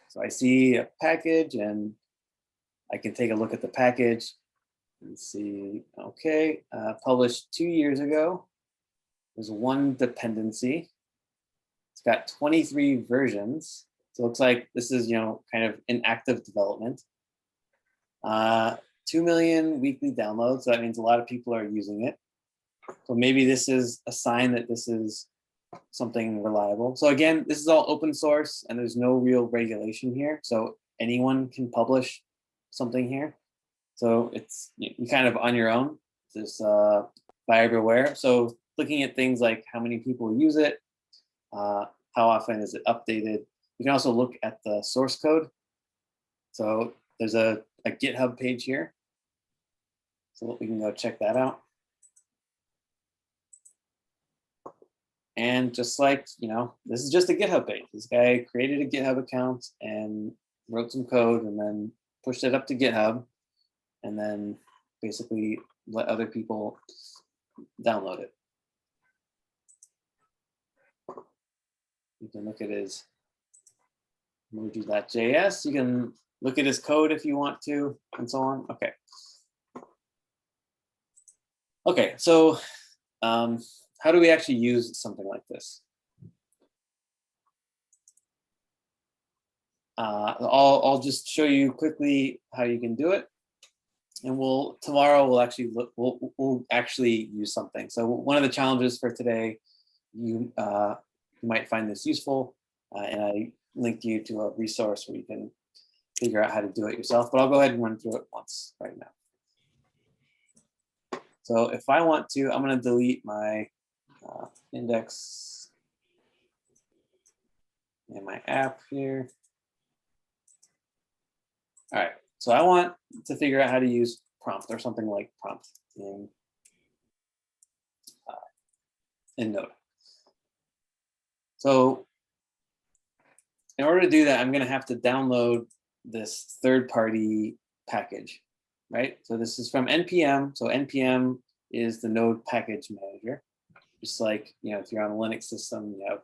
So I see a package and I can take a look at the package and see, okay, published 2 years ago. There's one dependency. It's got 23 versions. So it looks like this is, kind of in active development. 2 million weekly downloads. So that means a lot of people are using it. So maybe this is a sign that this is something reliable. So again, this is all open source and there's no real regulation here. So anyone can publish something here. So it's you kind of on your own, just buyer beware. So looking at things like how many people use it, how often is it updated. You can also look at the source code. So there's a GitHub page here. So we can go check that out. And just like, this is just a GitHub page. This guy created a GitHub account and wrote some code and then pushed it up to GitHub and then basically let other people download it. You can look at his emoji.js. You can look at his code if you want to, and so on. Okay. Okay, so how do we actually use something like this? I'll just show you quickly how you can do it, and tomorrow we'll actually use something. So one of the challenges for today, you might find this useful, and I linked you to a resource where you can figure out how to do it yourself. But I'll go ahead and run through it once right now. So if I want to, I'm going to delete my index and my app here. All right, so I want to figure out how to use prompt or something like prompt in Node. So in order to do that, I'm going to have to download this third-party package, right? So this is from NPM. So NPM is the Node package manager. Just like, if you're on a Linux system, you have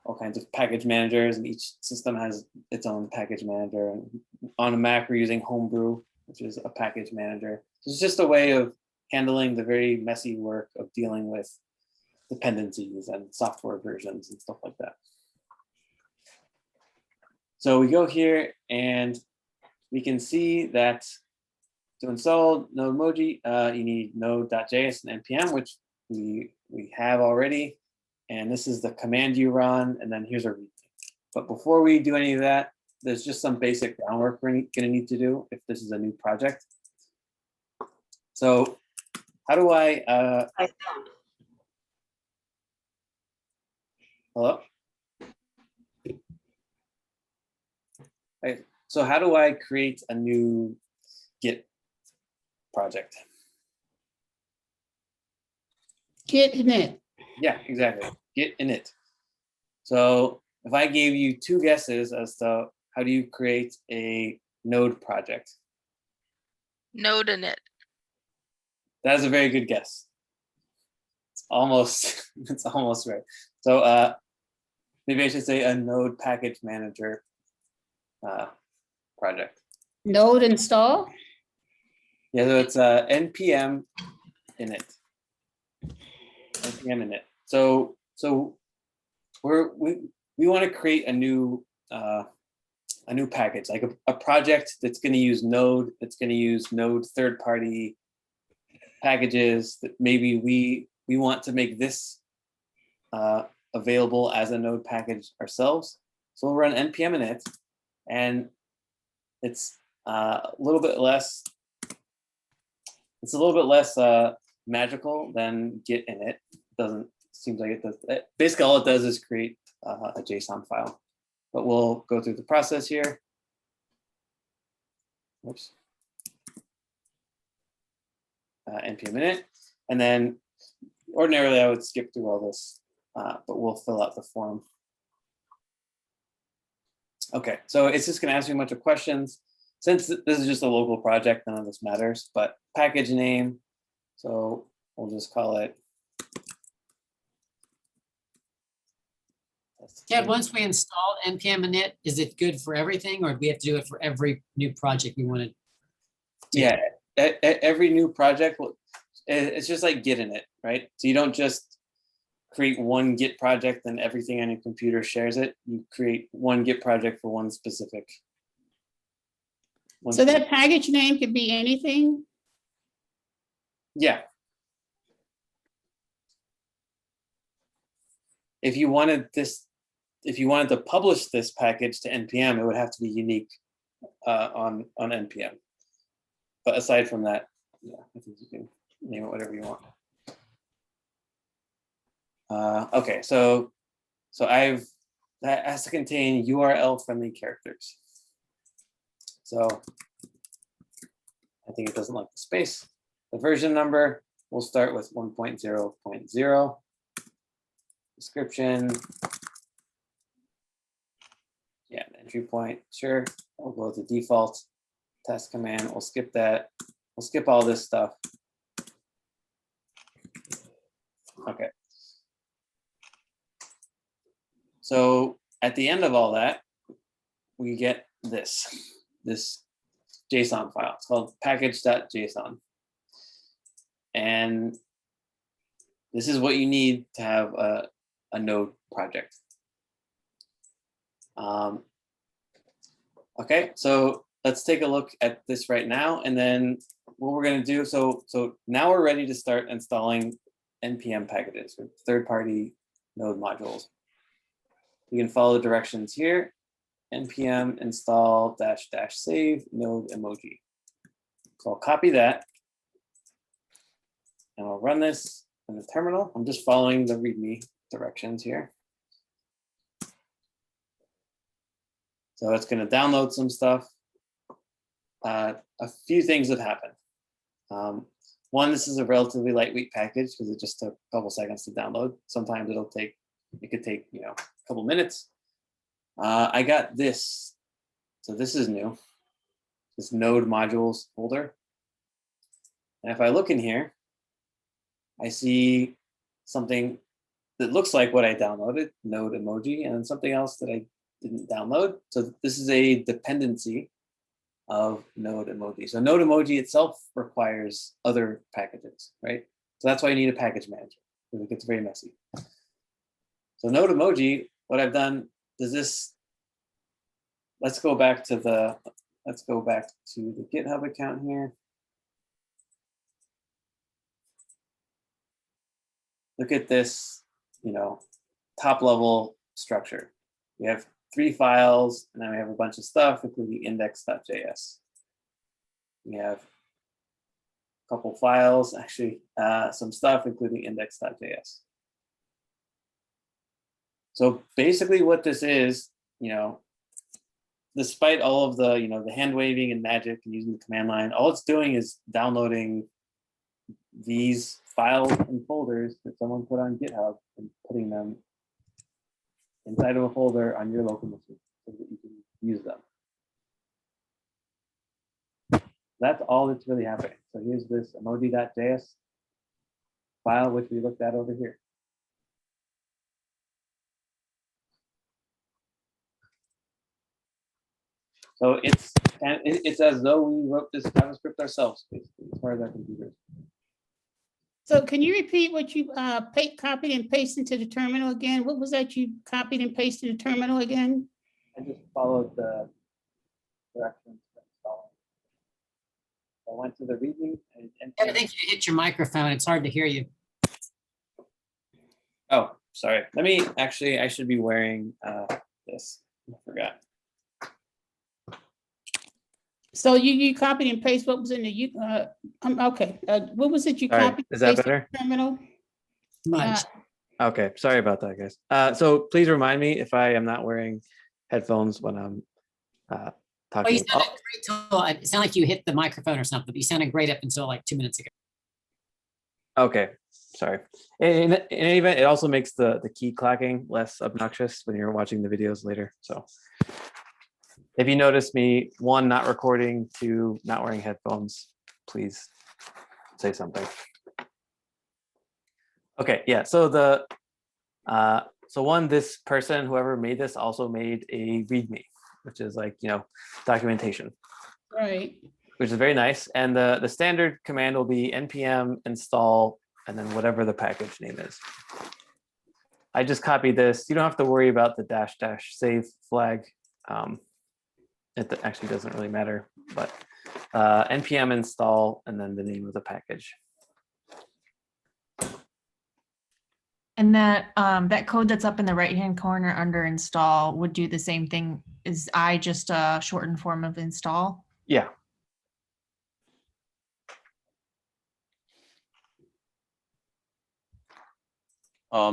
all kinds of package managers, and each system has its own package manager. And on a Mac, we're using Homebrew, which is a package manager. So it's just a way of handling the very messy work of dealing with dependencies and software versions and stuff like that. So we go here and we can see that to install Node emoji, you need node.js and npm, which we have already. And this is the command you run, and then here's a read. But before we do any of that, there's just some basic groundwork we're gonna need to do if this is a new project. So how do I hello? Okay. So how do I create a new Git project? Git init. Yeah, exactly. Git init. So if I gave you 2 guesses as to how do you create a Node project? Node init. That is a very good guess. It's almost right. So maybe I should say a Node package manager project. Node install. Yeah, so it's npm init. npm init. So we want to create a new package, like a project that's going to use Node, that's going to use Node third-party packages that maybe we want to make this available as a Node package ourselves. So we'll run npm init, and it's a little bit less magical than Git init. Seems like it does. Basically, all it does is create a JSON file. But we'll go through the process here. Oops. Npm init, and then ordinarily I would skip through all this, but we'll fill out the form. Okay, so it's just going to ask me a bunch of questions. Since this is just a local project, none of this matters, but package name. So we'll just call it. Ted, once we install NPM init, is it good for everything, or do we have to do it for every new project we want to? Yeah, every new project, it's just like Git init, right? So you don't just create one Git project and everything on your computer shares it. You create one Git project for one specific. So that package name could be anything? Yeah. If you wanted to publish this package to NPM, it would have to be unique on NPM. But aside from that, yeah, I think you can name it whatever you want. Okay, so that has to contain URL friendly characters. So I think it doesn't like the space. The version number, we'll start with 1.0.0. Description. Yeah, entry point, sure. We'll go with the default test command. We'll skip that. We'll skip all this stuff. Okay. So at the end of all that, we get this JSON file. It's called package.json. And this is what you need to have a node project. Okay, so let's take a look at this right now, and then what we're going to do. So now we're ready to start installing NPM packages with third-party node modules. You can follow the directions here. NPM install -- save node emoji. So I'll copy that, and I'll run this in the terminal. I'm just following the README directions here. So it's going to download some stuff. A few things have happened. One, this is a relatively lightweight package because it just took a couple seconds to download. Sometimes it could take a couple minutes. I got this. So this is new. This node modules folder. And if I look in here, I see something that looks like what I downloaded, node emoji, and something else that I didn't download. So this is a dependency of node emoji. So node emoji itself requires other packages, right? So that's why you need a package manager, because it gets very messy. So node emoji, what I've done is this. Let's go back to the GitHub account here. Look at this, top level structure. We have 3 files, and then we have a bunch of stuff, including index.js. We have a couple files, actually, some stuff, including index.js. So basically what this is, despite all of the, the hand waving and magic and using the command line, all it's doing is downloading these files and folders that someone put on GitHub and putting them inside of a folder on your local machine so that you can use them. That's all that's really happening. So here's this emoji.js file, which we looked at over here. So it's as though we wrote this JavaScript ourselves, basically, as far as our computers. So can you repeat what you copied and pasted into the terminal again? What was that you copied and pasted in the terminal again? I just followed the directions for installing. I went to the README and I think you hit your microphone. It's hard to hear you. Oh, sorry. I should be wearing this. I forgot. So you copied and pasted what was in the okay. What was it you Sorry, copied? is that and pasted better? in the terminal? Much. Okay, sorry about that, guys. So please remind me if I am not wearing headphones when I'm Well, talking. you sounded great till, it sounded like you hit the microphone or something, but you sounded great up until like 2 minutes ago. Okay, Sorry. In any event, it also makes the key clacking less obnoxious when you're watching the videos later. So if you notice me, 1, not recording, 2, not wearing headphones, please say something. Okay, yeah, so this person, whoever made this, also made a README, which is like, documentation. Right. Which is very nice. And the standard command will be npm install and then whatever the package name is. I just copied this. You don't have to worry about the -- save flag. It actually doesn't really matter, but npm install and then the name of the package. And that code that's up in the right-hand corner under install would do the same thing. Is I just a shortened form of install? Yeah.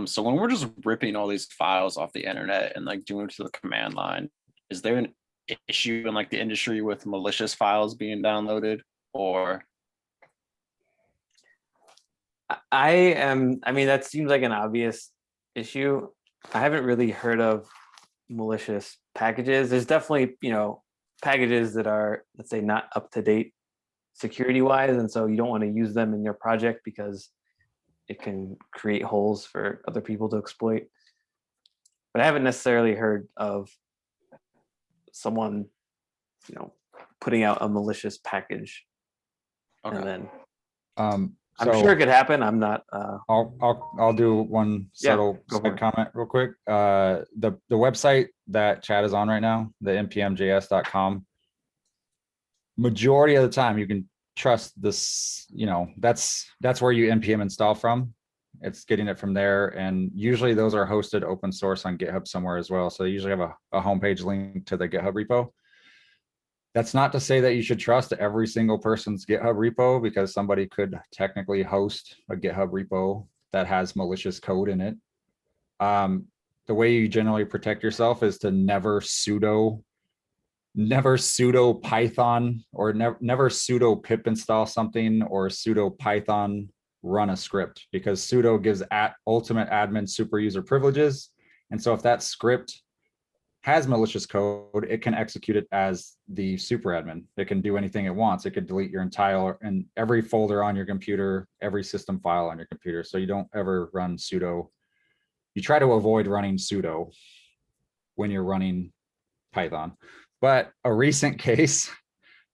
So when we're just ripping all these files off the internet and like doing it to the command line, is there an issue in like the industry with malicious files being downloaded, or? I mean, that seems like an obvious issue. I haven't really heard of malicious packages. There's definitely, packages that are, let's say, not up to date security wise. And so you don't want to use them in your project because it can create holes for other people to exploit. But I haven't necessarily heard of someone, putting out a malicious package. Okay. And then I'm sure it could happen. I'm not. I'll do one subtle side comment real quick. The website that Chad is on right now, the npmjs.com. Majority of the time, you can trust this. That's where you npm install from. It's getting it from there, and usually those are hosted open source on GitHub somewhere as well. So they usually have a homepage link to the GitHub repo. That's not to say that you should trust every single person's GitHub repo, because somebody could technically host a GitHub repo that has malicious code in it. The way you generally protect yourself is to never sudo Python or never sudo pip install something or sudo Python run a script, because sudo gives ultimate admin super user privileges. And so if that script has malicious code, it can execute it as the super admin. It can do anything it wants. It could delete your entire and every folder on your computer, every system file on your computer. So you don't ever run sudo. You try to avoid running sudo when you're running Python. But a recent case,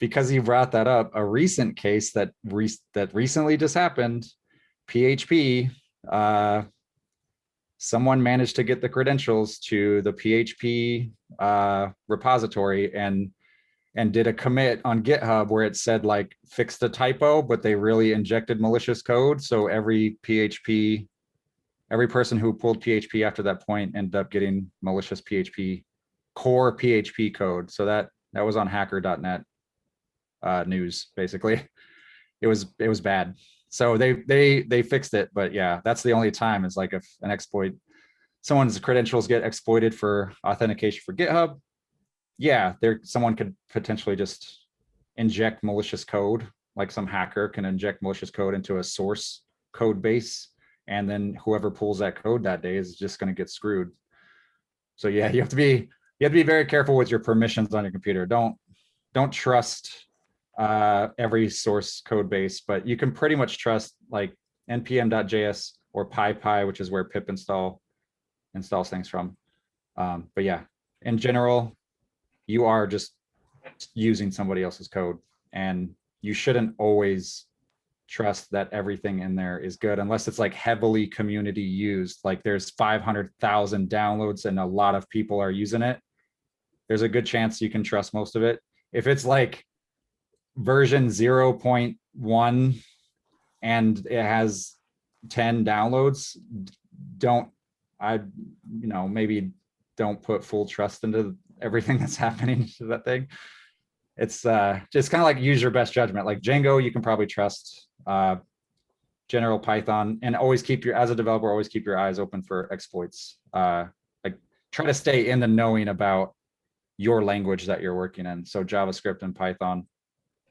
because you brought that up, a recent case that recently just happened, PHP, someone managed to get the credentials to the PHP repository and did a commit on GitHub where it said like fixed a typo, but they really injected malicious code. So every person who pulled PHP after that point ended up getting malicious core PHP code. So that was on hacker.net news, basically. It was bad. So they fixed it, but yeah, that's the only time. It's like if an exploit, someone's credentials get exploited for authentication for GitHub, yeah, someone could potentially just inject malicious code, like some hacker can inject malicious code into a source code base, and then whoever pulls that code that day is just going to get screwed. So yeah, you have to be very careful with your permissions on your computer. Don't trust every source code base, but you can pretty much trust like npm.js or PyPy, which is where pip installs things from. But yeah, in general, you are just using somebody else's code, and you shouldn't always trust that everything in there is good unless it's like heavily community used. Like there's 500,000 downloads and a lot of people are using it. There's a good chance you can trust most of it. If it's like version 0.1 and it has 10 downloads, maybe don't put full trust into everything that's happening to that thing. It's just kind of like use your best judgment. Like Django, you can probably trust. General Python, and as a developer, always keep your eyes open for exploits. Like try to stay in the knowing about your language that you're working in. So JavaScript and Python,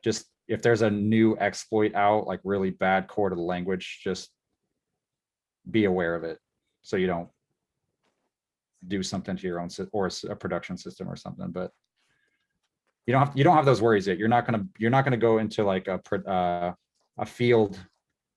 just if there's a new exploit out, like really bad core to the language, just be aware of it, so you don't do something to your own or a production system or something. But you don't have those worries yet. You're not gonna go into like a field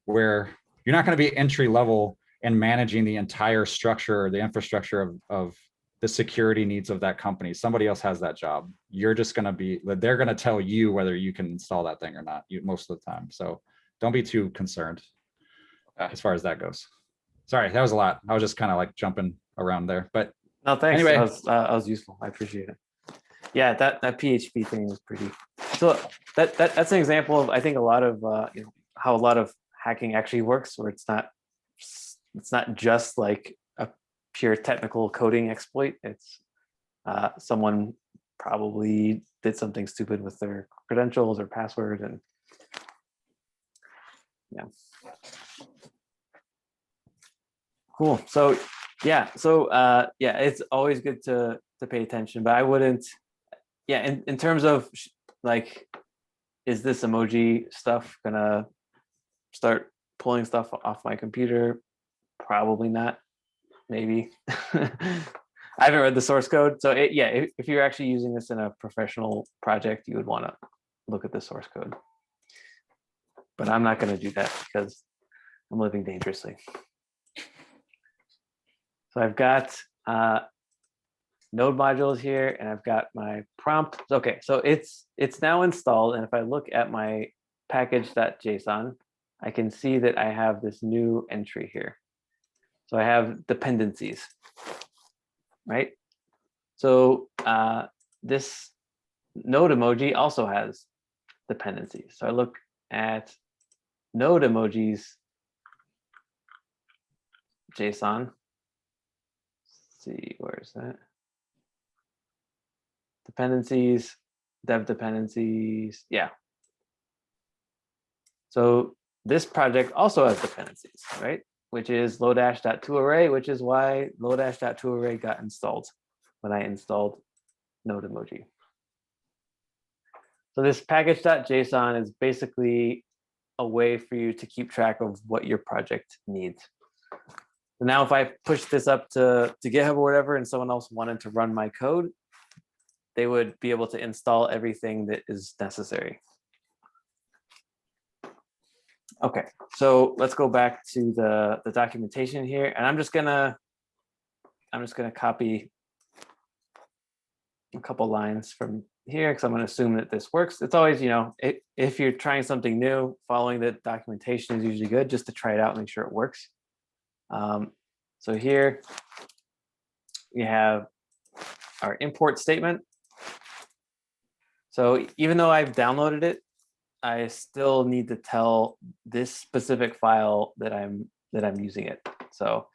where you're not going to be entry level and managing the entire structure or the infrastructure of the security needs of that company. Somebody else has that job. You're just going to be, they're going to tell you whether you can install that thing or not, most of the time. So don't be too concerned as far as that goes. Sorry, that was a lot. I was just kind of like jumping around there, but No, thanks. Anyway. That was useful. I appreciate it. Yeah, that PHP thing is pretty. So that's an example of, I think, a lot of how a lot of hacking actually works, where it's not just like a pure technical coding exploit. It's someone probably did something stupid with their credentials or password, and yeah. Cool. So yeah, it's always good to pay attention, but I wouldn't. Yeah, in terms of like, is this emoji stuff gonna start pulling stuff off my computer? Probably not. Maybe. I haven't read the source code, so if you're actually using this in a professional project, you would want to look at the source code. But I'm not going to do that because I'm living dangerously. So I've got node modules here, and I've got my prompt. Okay, so it's now installed, and if I look at my package.json, I can see that I have this new entry here. So I have dependencies, right? So this node emoji also has dependencies. So I look at node emojis JSON. Let's see, where is that? Dependencies, dev dependencies, yeah. So this project also has dependencies, right? Which is Lodash.toArray, which is why Lodash.toArray got installed when I installed node emoji. So this package.json is basically a way for you to keep track of what your project needs. So now if I push this up to GitHub or whatever, and someone else wanted to run my code, they would be able to install everything that is necessary. Okay, so let's go back to the documentation here, and I'm just gonna copy a couple lines from here because I'm gonna assume that this works. It's always, if you're trying something new, following the documentation is usually good, just to try it out and make sure it works. So here we have our import statement. So even though I've downloaded it, I still need to tell this specific file that I'm using it. So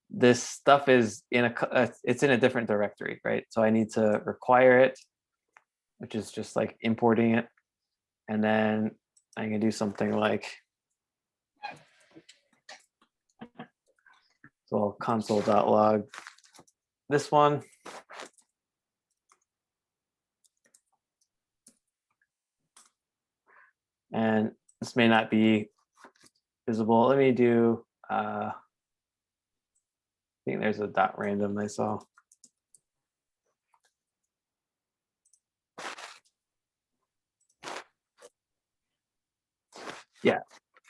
this stuff is it's in a different directory, right? So I need to require it, which is just like importing it. And then I can do something like, so I'll console.log this one. And this may not be visible. Let me do, I think there's a .random I saw. Yeah,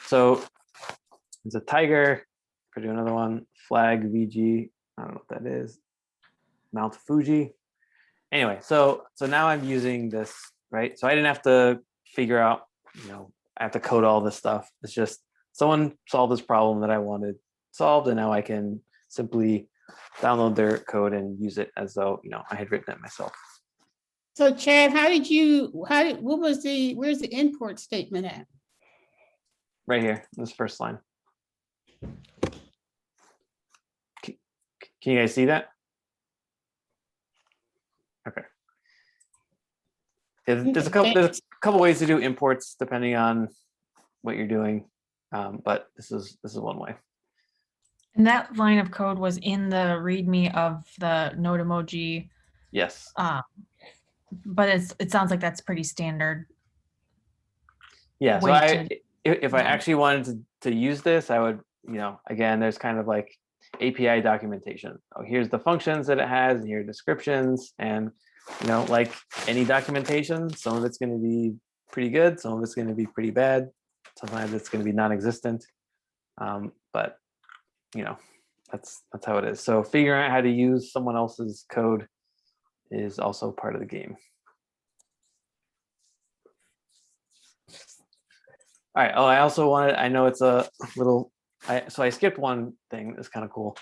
so it's a tiger. Could do another one, flag VG. I don't know what that is. Mount Fuji. Anyway, so now I'm using this, right? So I didn't have to figure out, I have to code all this stuff. It's just someone solved this problem that I wanted solved, and now I can simply download their code and use it as though, I had written it myself. So Chad, where's the import statement at? Right here, this first line. Can you guys see that? Okay. There's a couple ways to do imports depending on what you're doing, but this is one way. And that line of code was in the README of the node emoji. Yes. But it sounds like that's pretty standard. Yeah. So if I actually wanted to use this, I would again, there's kind of like API documentation. Oh, here's the functions that it has, and here are descriptions, and like any documentation, some of it's going to be pretty good, some of it's going to be pretty bad, sometimes it's going to be non-existent, but that's how it is. So figuring out how to use someone else's code is also part of the game. All right. Oh, I also wanted, I know it's a little, so I skipped one thing that's kind of cool.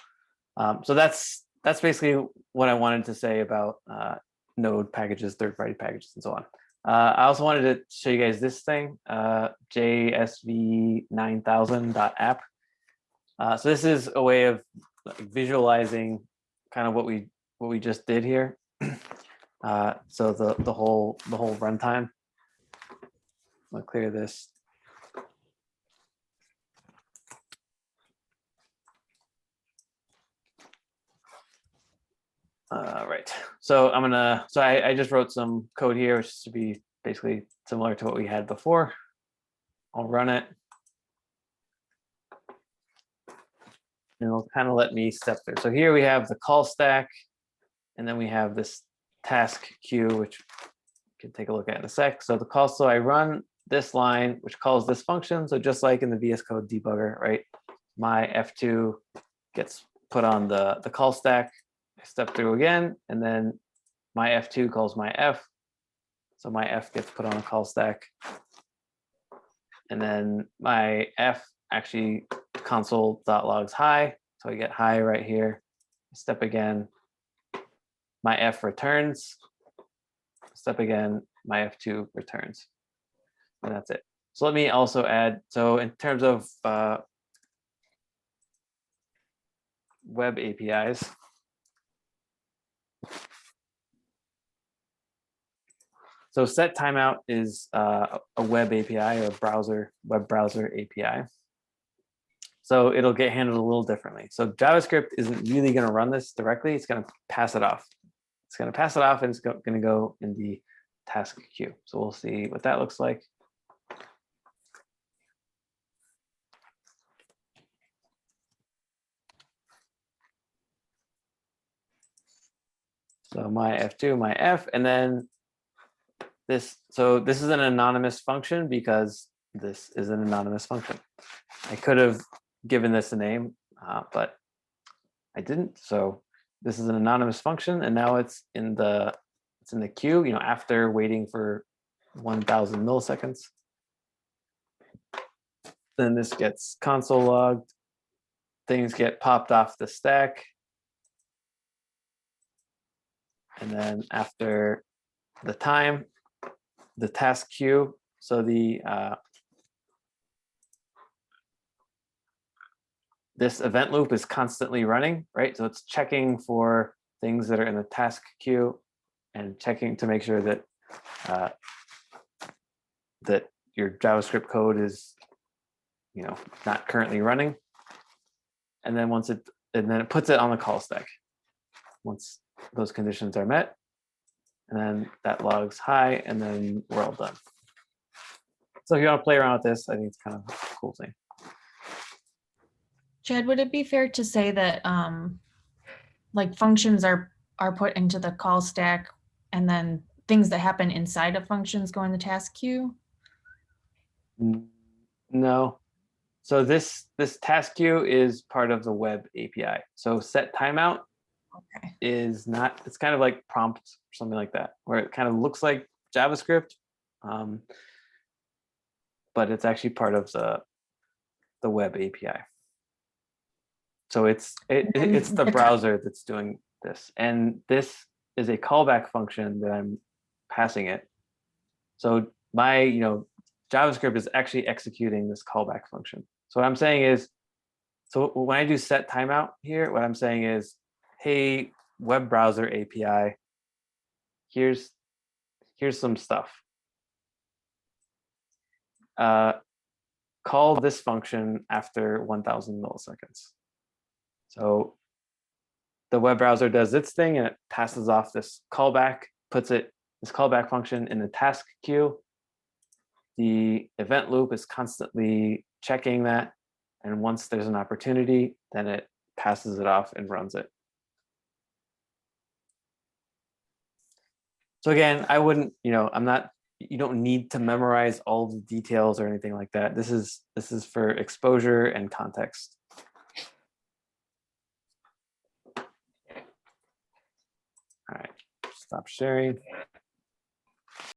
So that's basically what I wanted to say about node packages, third-party packages, and so on. I also wanted to show you guys this thing, JSV9000.app. So this is a way of visualizing kind of what we just did here. So the whole runtime. I'll clear this. Right. So I just wrote some code here, which should be basically similar to what we had before. I'll run it. And it'll kind of let me step through. So here we have the call stack, and then we have this task queue, which we can take a look at in a sec. So I run this line, which calls this function. So just like in the VS Code debugger, right? My F2 gets put on the call stack. I step through again, and then my F2 calls my F. So my F gets put on a call stack. And then my F actually console.logs hi. So I get hi right here. Step again. My F returns. Step again. My F2 returns. And that's it. So let me also add, so in terms of web APIs, so set timeout is a web API or web browser API. So it'll get handled a little differently. So JavaScript isn't really going to run this directly. It's going to pass it off. It's going to pass it off, and it's going to go in the task queue. So we'll see what that looks like. So my F2, my F, and then this. So this is an anonymous function because this is an anonymous function. I could have given this a name, but I didn't. So this is an anonymous function, and now it's in the queue. After waiting for 1,000 milliseconds, then this gets console logged. Things get popped off the stack. And then after the time, the task queue, so this event loop is constantly running, right? So it's checking for things that are in the task queue and checking to make sure that that your JavaScript code is, not currently running. And then it puts it on the call stack once those conditions are met, and then that logs hi, and then we're all done. So if you want to play around with this, I think it's kind of a cool thing. Chad, would it be fair to say that like functions are put into the call stack, and then things that happen inside of functions go in the task queue? No. So this task queue is part of the web API. So set timeout is not, it's kind of like prompt or something like that, where it kind of looks like JavaScript, but it's actually part of the web API. So it's the browser that's doing this, and this is a callback function that I'm passing it. So my JavaScript is actually executing this callback function. So what I'm saying is, so when I do set timeout here, what I'm saying is, hey, web browser API, here's some stuff. Call this function after 1,000 milliseconds. So the web browser does its thing, and it passes off this callback, puts this callback function in the task queue. The event loop is constantly checking that And once there's an opportunity, then it passes it off and runs it. So again, I wouldn't, you don't need to memorize all the details or anything like that. This is for exposure and context. All right, stop sharing.